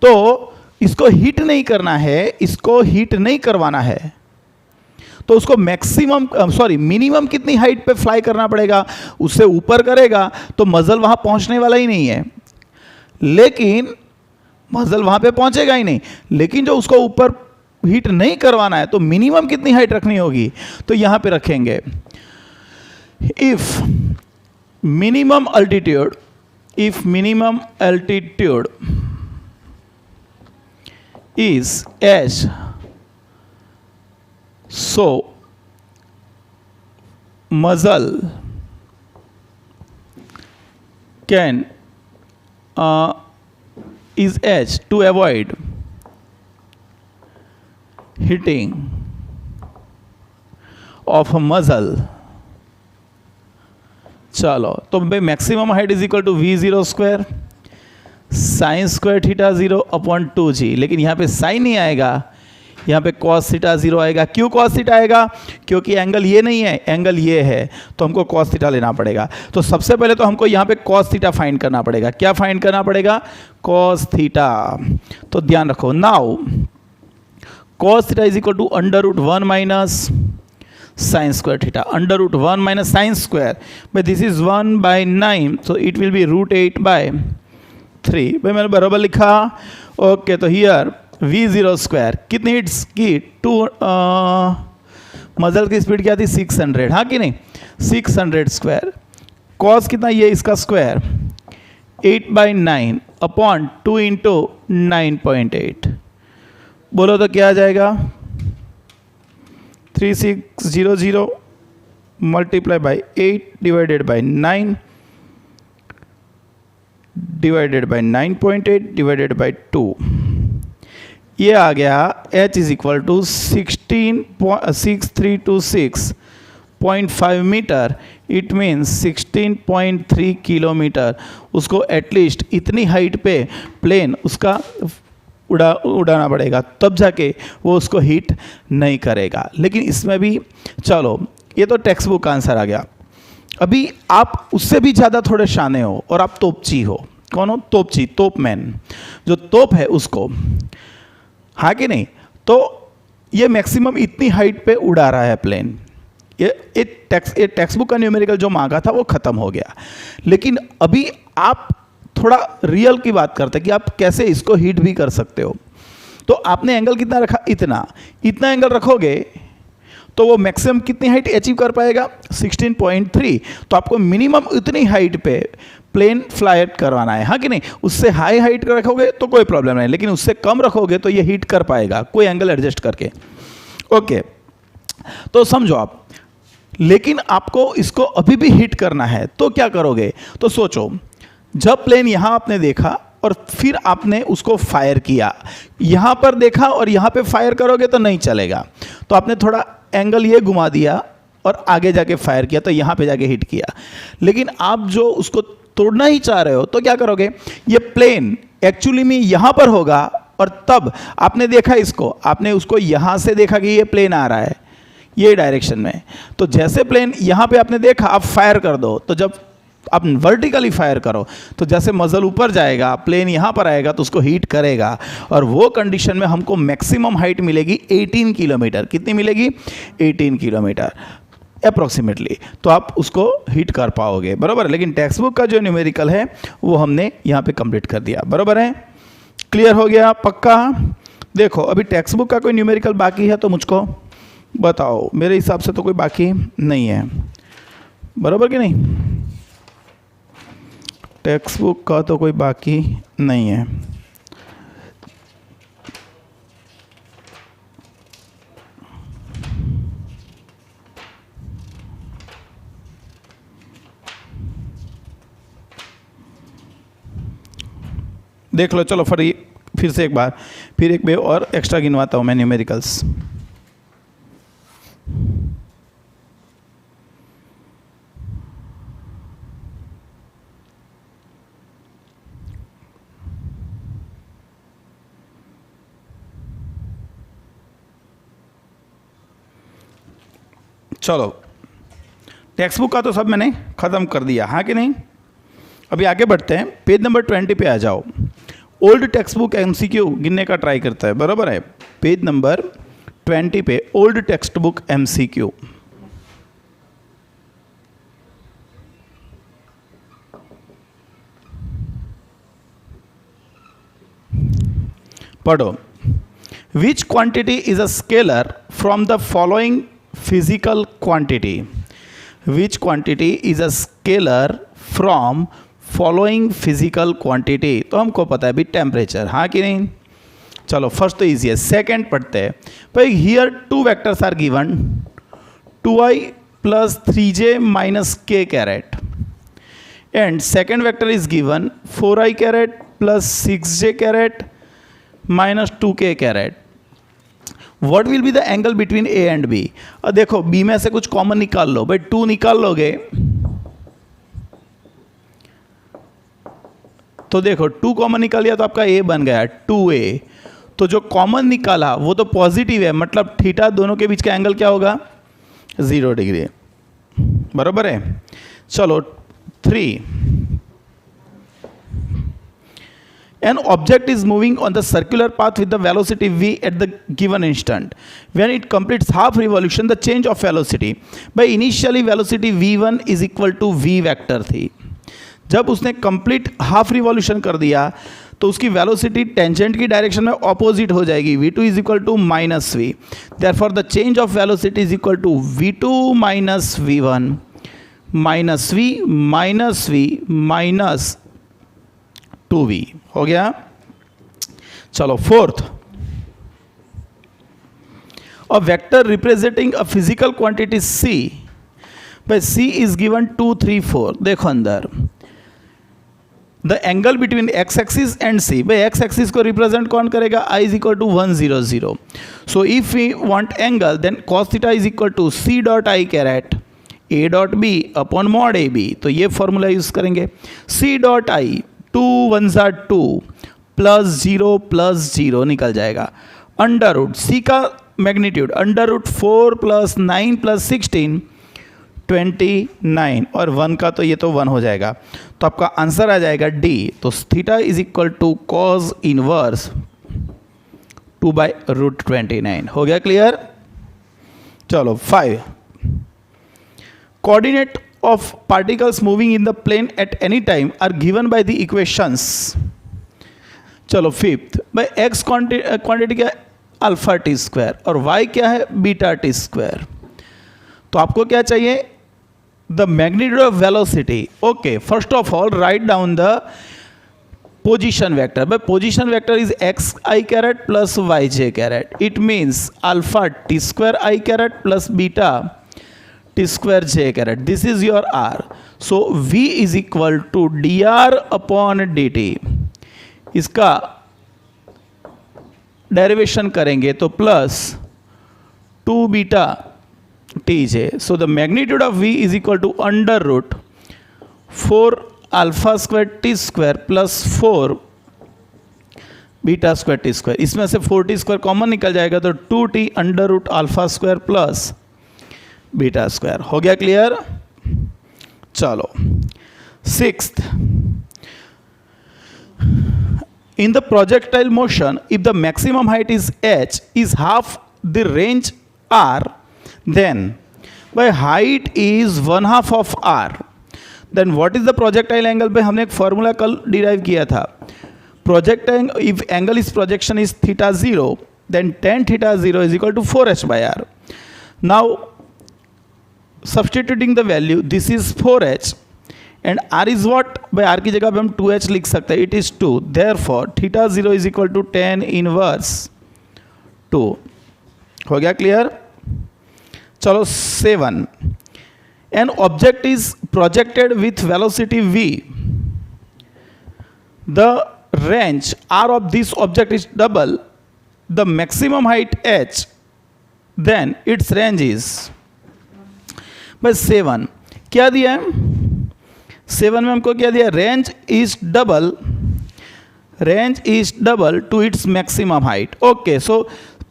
तो इसको हिट नहीं करना है, इसको हिट नहीं करवाना है, तो उसको मैक्सिमम मिनिमम कितनी हाइट पे फ्लाई करना पड़ेगा, उससे ऊपर करेगा तो मजल वहाँ पहुँचने वाला ही नहीं है, लेकिन मजल वहाँ पे पहुँचेगा ही नहीं, लेकिन जो उसको ऊपर हिट नहीं करवाना है तो मिनिमम कितनी हाइट रखनी होगी, तो यहाँ पे रखेंगे if minimum altitude is h, so muzzle can is h to avoid hitting of a muzzle। चलो तो भाई maximum height is equal to V0 square sine square theta 0 upon 2g, लेकिन यहाँ पे साइन नहीं आएगा, यहाँ पे कॉस थीटा 0 आएगा। क्यों कॉस थीटा आएगा, क्योंकि एंगल ये नहीं है, एंगल ये है, तो हमको कॉस थीटा लेना पड़ेगा। तो सबसे पहले तो हमको यहाँ पे कॉस थीटा फाइंड करना पड़ेगा। क्या फाइंड करना पड़ेगा, कॉस थीटा। तो ध्यान रखो, now cos theta is equal to √1 minus sine square theta, √1 minus sine square, but this is 1/9, so it will be √8/3। भाई मैंने बराबर लिखा, ओके। तो हियर V0 स्क्वायर कितनी हिट्स की, मजल की स्पीड क्या थी 600, हाँ कि नहीं, 600 स्क्वायर, कॉस कितना ये इसका स्क्वायर 8/9 अपॉन 2 इंटू 9.8, बोलो तो क्या आ जाएगा 3600 multiply by 8 divided by 9 divided by 9.8 divided by 2, ये आ गया h is equal to 6326.5 metre, it means 16.3 kilometre. उसको एटलीस्ट इतनी हाइट पे प्लेन उसका उड़ाना पड़ेगा, तब जाके वो उसको हिट नहीं करेगा। लेकिन इसमें भी चलो ये तो टेक्स्ट बुक का आंसर आ गया। अभी आप उससे भी ज़्यादा थोड़े शाने हो और आप तोपची हो, कौन हो, तोपची, तोपमैन, जो तोप है उसको, हाँ कि नहीं। तो ये मैक्सिमम इतनी हाइट पे उड़ा रहा है प्लेन। ये टेक्स्ट बुक का न्यूमेरिकल जो मांगा था वो खत्म हो गया। लेकिन अभी आप थोड़ा रियल की बात करते हैं कि आप कैसे इसको हिट भी कर सकते हो। तो आपने एंगल कितना रखा, इतना एंगल रखोगे तो वो मैक्सिमम कितनी हाइट अचीव कर पाएगा, 16.3। तो आपको मिनिमम इतनी हाइट पे प्लेन फ्लाई करवाना है, हाँ कि नहीं। उससे हाई हाइट रखोगे तो कोई प्रॉब्लम नहीं, लेकिन उससे कम रखोगे तो ये हिट कर पाएगा कोई एंगल एडजस्ट करके। ओके, तो समझो आप। लेकिन आपको इसको अभी भी हिट करना है तो क्या करोगे, तो सोचो, जब प्लेन यहां आपने देखा और फिर आपने उसको फायर किया, यहां पर देखा और यहां पे फायर करोगे तो नहीं चलेगा। तो आपने थोड़ा एंगल ये घुमा दिया और आगे जाके फायर किया तो यहां पे जाके हिट किया। लेकिन आप जो उसको तोड़ना ही चाह रहे हो तो क्या करोगे, ये प्लेन एक्चुअली में यहां पर होगा और तब आपने देखा इसको, आपने उसको यहां से देखा कि ये प्लेन आ रहा है ये डायरेक्शन में। तो जैसे प्लेन यहां पे आपने देखा, आप फायर कर दो। तो जब आप वर्टिकली फायर करो तो जैसे मजल ऊपर जाएगा, प्लेन यहां पर आएगा तो उसको हीट करेगा। और वो कंडीशन में हमको मैक्सिमम हाइट मिलेगी 18 किलोमीटर। कितनी मिलेगी, 18 किलोमीटर अप्रोक्सीमेटली। तो आप उसको हिट कर पाओगे, बराबर। लेकिन टेक्स्ट बुक का जो न्यूमेरिकल है वो हमने यहाँ पे कंप्लीट कर दिया, बराबर है। क्लियर हो गया, पक्का। देखो अभी टेक्स्ट बुक का कोई न्यूमेरिकल बाकी है तो मुझको बताओ। मेरे हिसाब से तो कोई बाकी नहीं है, बराबर कि नहीं। टेक्स्ट बुक का तो कोई बाकी नहीं है। देख लो, चलो फिर से एक बार फिर एक बार और एक्स्ट्रा गिनवाता हूँ मैं न्यूमेरिकल्स। चलो टेक्स्ट बुक का तो सब मैंने ख़त्म कर दिया, हाँ कि नहीं। अभी आगे बढ़ते हैं, पेज नंबर 20 पे आ जाओ। ओल्ड टेक्स्ट बुक एमसीक्यू गिनने का ट्राई करता है, बराबर है। पेज नंबर 20 पे ओल्ड टेक्स्ट बुक एमसीक्यू। पढ़ो। Which quantity is a scalar from the following physical quantity. Which quantity is a scalar from following physical quantity. तो हमको पता है भी टेम्परेचर, हाँ कि नहीं। चलो फर्स्ट तो इजी है, सेकंड पढ़ते हैं। भाई here two vectors are given, 2i plus 3j minus k caret and second vector is given 4i caret plus 6j caret minus 2k caret. What will be the angle between a and b. और देखो B में से कुछ common निकाल लो, भाई 2 निकाल लोगे तो देखो 2 कॉमन निकाल लिया तो आपका ए बन गया 2a। तो जो कॉमन निकाला वो तो पॉजिटिव है, मतलब थीटा दोनों के बीच का एंगल क्या होगा, 0 डिग्री, बराबर है। चलो 3, an object is moving on the circular path with the velocity v at the given instant. When it completes half revolution, the change of velocity by initially velocity v1 is equal to v vector थी। जब उसने complete half revolution कर दिया तो उसकी velocity tangent की direction में opposite हो जाएगी, v2 is equal to minus v. Therefore the change of velocity is equal to v2 minus v1 minus v minus 2v। हो गया। चलो fourth, a vector representing a physical quantity c, भाई c is given 2 3 4। देखो अंदर the angle between x axis and c, भाई x axis को represent कौन करेगा, i is equal to 1 0 0। So if we want angle then cos theta is equal to c dot i caret a dot b upon mod a b. तो ये formula use करेंगे, c dot i 2 1 2 plus 0 निकल जाएगा। Under root c का magnitude under root 4 plus 9 plus 16 29 और 1 का तो ये तो 1 हो जाएगा, तो आपका आंसर आ जाएगा डी। तो theta is equal to cos inverse 2/√29। हो गया क्लियर? चलो 5, coordinate of particles moving in the plane at any time are given by the equations। चलो 5th, भाई x क्वांटिटी क्या है? अल्फा टी स्क्वायर, और y क्या है? Beta t square. तो आपको क्या चाहिए? The magnitude of velocity. Okay, first of all write down the position vector. भाई position vector is xi caret plus yj caret. It means alpha t square I caret plus beta t square j caret. This is your r. So v is equal to d r upon d t. इसका derivation करेंगे तो plus 2 beta t j. So the magnitude of v is equal to under root 4 alpha square t square plus 4 beta square t square. इसमें से 4t square common निकल जाएगा तो 2t under root alpha square plus beta square. हो गया clear? चलो 6th, in the projectile motion if the maximum height is h is half the range r, then by height is 1/2 of r, then what is the projectile angle? भाई हमने एक formula कल derive किया था। projectile if angle is projection is theta 0, then tan theta 0 is equal to 4h by r. Now substituting the value, this is 4h and r is what? by r की जगह पे हम 2h लिख सकते हैं, it is 2, therefore theta 0 is equal to tan inverse 2। हो गया clear? चलो 7, an object is projected with velocity v, the range r of this object is double the maximum height h, then its range is। बस 7 क्या दिया है? 7 में हमको क्या दिया? Range is double to its maximum height. Okay, so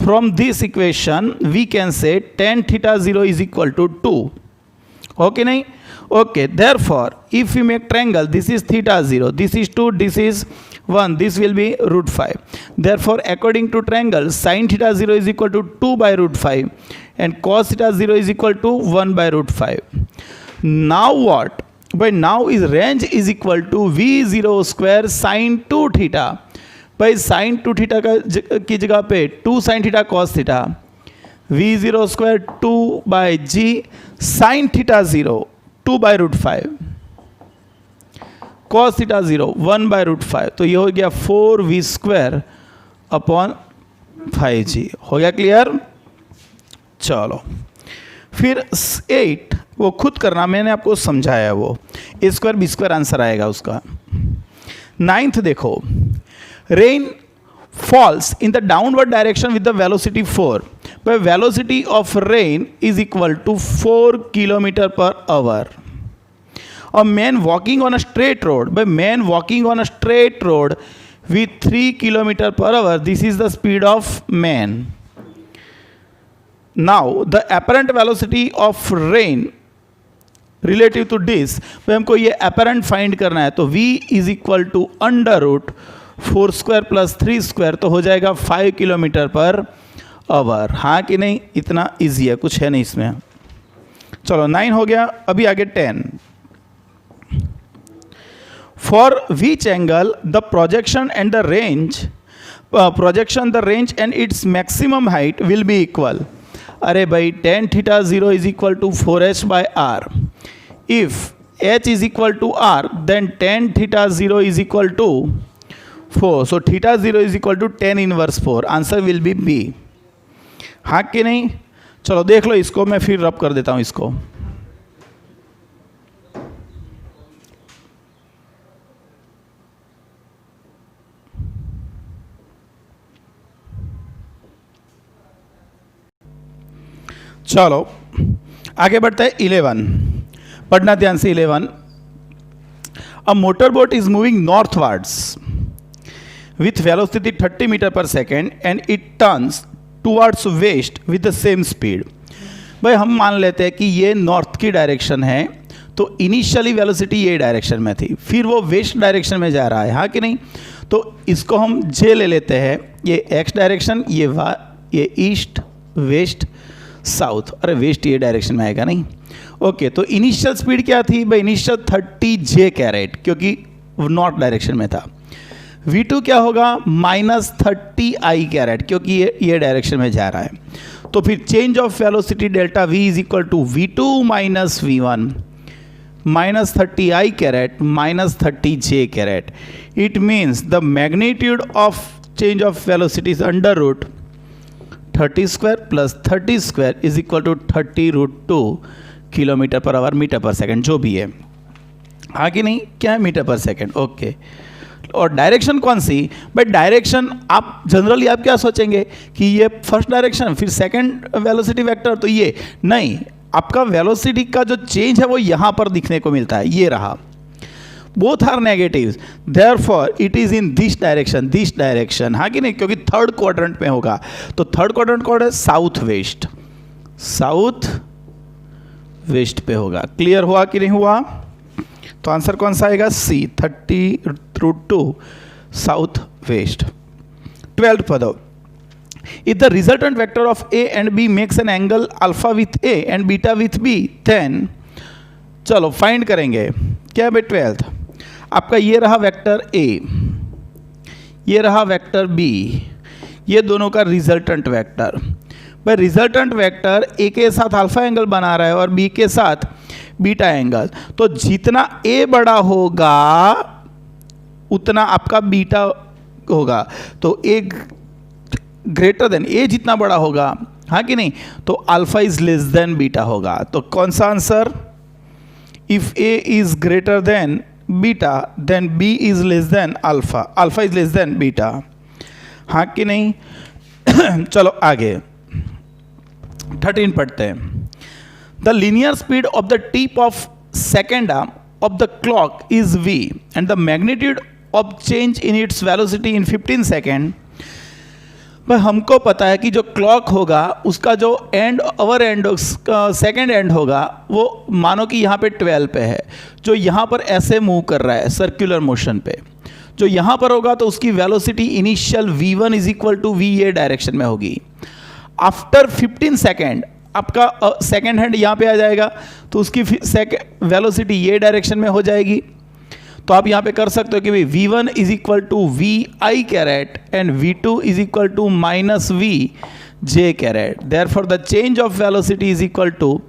from this equation we can say tan theta 0 is equal to 2। Okay नहीं? Okay, therefore if you make triangle, this is theta 0, this is 2, this is 1, this will be √5. Therefore, according to triangle, sin theta 0 is equal to 2/√5 and cos theta 0 is equal to 1/√5. Now what? By now is range is equal to v0 square sin 2 theta. by sin 2 theta की जगह पे 2 sin theta cos theta, v0 square 2/g sin theta 0 2/√5 cos theta 0 1/√5। तो ये हो गया 4v square upon 5g। हो गया clear? चलो फिर 8 वो खुद करना, मैंने आपको समझाया, वो a square b square answer आएगा उसका। 9th देखो, rain falls in the downward direction with the velocity 4, where velocity of rain is equal to 4 km/h. A man walking on a straight road, by man walking on a straight road with 3 km/h, this is the speed of man. Now the apparent velocity of rain relative to this, भाई हमको ये apparent find करना है, तो v is equal to under root 4 square plus 3 square, तो हो जाएगा 5 km/h। हाँ कि नहीं? इतना इजी है, कुछ है नहीं इसमें। चलो 9 हो गया, अभी आगे 10। For which angle the projection and the range, projection the range and its maximum height will be equal. अरे भाई tan theta 0 is equal to 4h/r। If h is equal to r, then tan theta 0 is equal to 4, so theta 0 is equal to tan inverse 4, answer will be b. हाँ कि नहीं? चलो देख लो इसको, मैं फिर रब कर देता हूँ इसको। चलो आगे बढ़ता है 11, पढ़ना ध्यान से 11। A motor boat is moving northwards with velocity 30 meter per second and it turns towards west with the same speed. भाई हम मान लेते हैं कि ये नॉर्थ की डायरेक्शन है, तो इनिशियली वेलोसिटी ये डायरेक्शन में थी, फिर वो वेस्ट डायरेक्शन में जा रहा है, हाँ कि नहीं? तो इसको हम जे ले लेते हैं, ये एक्स डायरेक्शन, ये ईस्ट वेस्ट साउथ, अरे वेस्ट ये डायरेक्शन में आएगा नहीं। ओके, तो इनिशियल स्पीड क्या थी भाई? इनिशियल 30 जे कैरेट, क्योंकि नॉर्थ डायरेक्शन में था। v2 क्या होगा? -30 आई कैरेट, क्योंकि ये डायरेक्शन में जा रहा है। तो फिर change of velocity delta v is equal to v2 minus v1 -30 i caret -30 j caret. It means the magnitude of change of velocity is under root 30 square plus 30 square is equal to 30√2 kilometre per hour metre per second, जो भी है, हाँ कि नहीं? क्या है? Metre per second. Okay, और direction कौन सी? भाई डायरेक्शन आप जनरली आप क्या सोचेंगे कि ये फर्स्ट डायरेक्शन फिर सेकंड वेलोसिटी वेक्टर, तो ये नहीं, आपका वेलोसिटी का जो चेंज है वो यहाँ पर दिखने को मिलता है, ये रहा। Both are negatives, therefore it is in this direction, हाँ कि नहीं? क्योंकि थर्ड क्वाड्रेंट में होगा, तो थर्ड क्वाड्रेंट कौन है? साउथ वेस्ट पे होगा। क्लियर हुआ कि नहीं हुआ? तो आंसर कौन सा आएगा? सी, 30√2 साउथ वेस्ट। 12th पदो, if the resultant vector of a and b makes an angle alpha with a and beta with b, then चलो फाइंड करेंगे क्या भाई? 12th आपका ये रहा वेक्टर a, ये रहा वेक्टर b, ये दोनों का रिजल्टेंट वेक्टर। भाई रिजल्टेंट वेक्टर a के साथ अल्फा एंगल बना रहा है और b के साथ बीटा एंगल, तो जितना a बड़ा होगा उतना आपका बीटा होगा, तो a ग्रेटर देन a जितना बड़ा होगा, हाँ कि नहीं? तो alpha is less than beta होगा। तो कौन सा answer? If a is greater than beta then b is less than alpha, alpha is less than beta, हाँ कि नहीं? चलो आगे 13 पढ़ते हैं। The linear speed of the tip of second arm of the clock is v and the magnitude of change in its velocity in 15 second. भाई हमको पता है कि जो क्लॉक होगा उसका जो and our and second and होगा वो मानो कि यहाँ पे 12 पे है, जो यहाँ पर ऐसे मूव कर रहा है सर्कुलर मोशन पे, जो यहाँ पर होगा तो उसकी velocity initial v1 is equal to v ये डायरेक्शन में होगी। आफ्टर 15 सेकेंड आपका सेकेंड हैंड यहाँ पे आ जाएगा, तो उसकी वेलोसिटी ये डायरेक्शन में हो जाएगी। तो आप यहाँ पे कर सकते हो कि भाई v1 is equal to v i caret and v2 is equal to minus v j caret. Therefore the change of velocity is equal to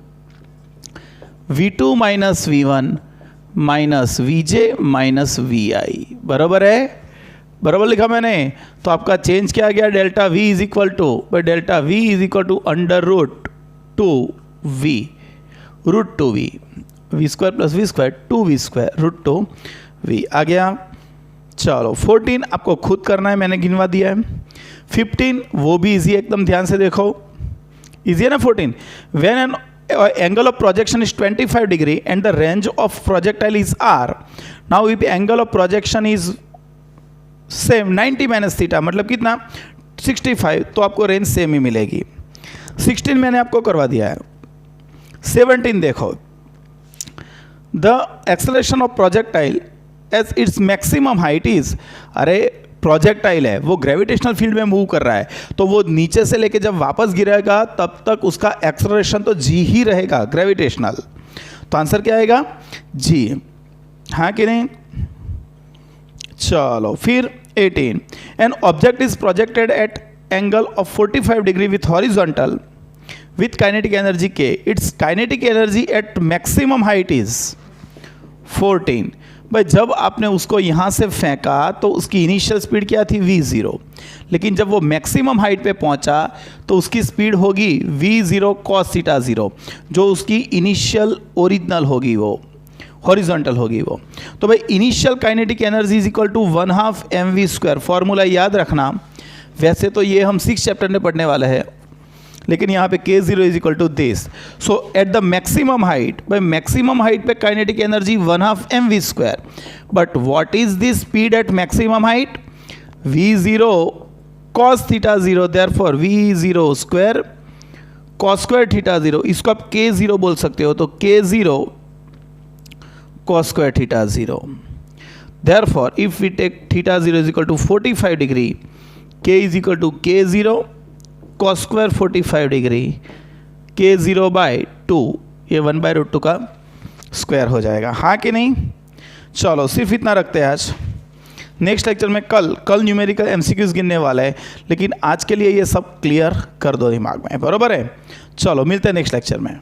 v2 minus v1 minus vj minus vi। बराबर है? बराबर लिखा मैंने। तो आपका change क्या आ गया? Delta v is equal to, भाई delta v is equal to under root 2v root 2v, v square plus v square 2v square root 2v आ गया। चलो 14 आपको खुद करना है, मैंने गिनवा दिया है। 15 वो भी इजी, एकदम ध्यान से देखो, इजी है ना। 14 when an angle of projection is 25 degree and the range of projectile is r, now if angle of projection is same 90 minus theta, मतलब कितना? 65, तो आपको रेंज सेम ही मिलेगी। 16 मैंने आपको करवा दिया है। 17 देखो, the acceleration of projectile as its maximum height is, अरे प्रोजेक्टाइल है वो ग्रेविटेशनल फील्ड में मूव कर रहा है, तो वो नीचे से लेके जब वापस गिरेगा तब तक उसका एक्सेलरेशन तो जी ही रहेगा, ग्रेविटेशनल। तो आंसर क्या आएगा? जी, हाँ कि नहीं? चलो फिर 18, an object is projected at angle of 45 degree with horizontal with kinetic energy के, it's kinetic energy at maximum height is 14। भाई जब आपने उसको यहाँ से फेंका तो उसकी इनिशियल स्पीड क्या थी? v0, लेकिन जब वो मैक्सिमम हाइट पे पहुँचा तो उसकी स्पीड होगी v0 cos थीटा 0, जो उसकी इनिशियल ओरिजिनल होगी, वो हॉरिजॉन्टल होगी वो। तो भाई initial kinetic energy is equal to 1/2 mv²। Formula याद रखना, वैसे तो ये हम 6th चैप्टर में पढ़ने वाले हैं, लेकिन यहाँ पे k0 is equal to this. So at the maximum height, भाई मैक्सिमम हाइट पे kinetic energy 1/2 mv², but what is the speed at maximum height? v0 cos theta 0, therefore v0² cos square theta 0, इसको आप के 0 बोल सकते हो, तो के 0 cos square theta 0. Therefore, if we take theta 0 is equal to 45 degree, k is equal to k0 cos square 45 degree, k0 by 2, ये 1/√2 का स्क्वायर हो जाएगा, हाँ कि नहीं? चलो सिर्फ इतना रखते हैं आज। नेक्स्ट लेक्चर में कल न्यूमेरिकल एमसीक्यूज गिनने वाला है, लेकिन आज के लिए ये सब क्लियर कर दो दिमाग में, बराबर है? चलो मिलते हैं नेक्स्ट लेक्चर में।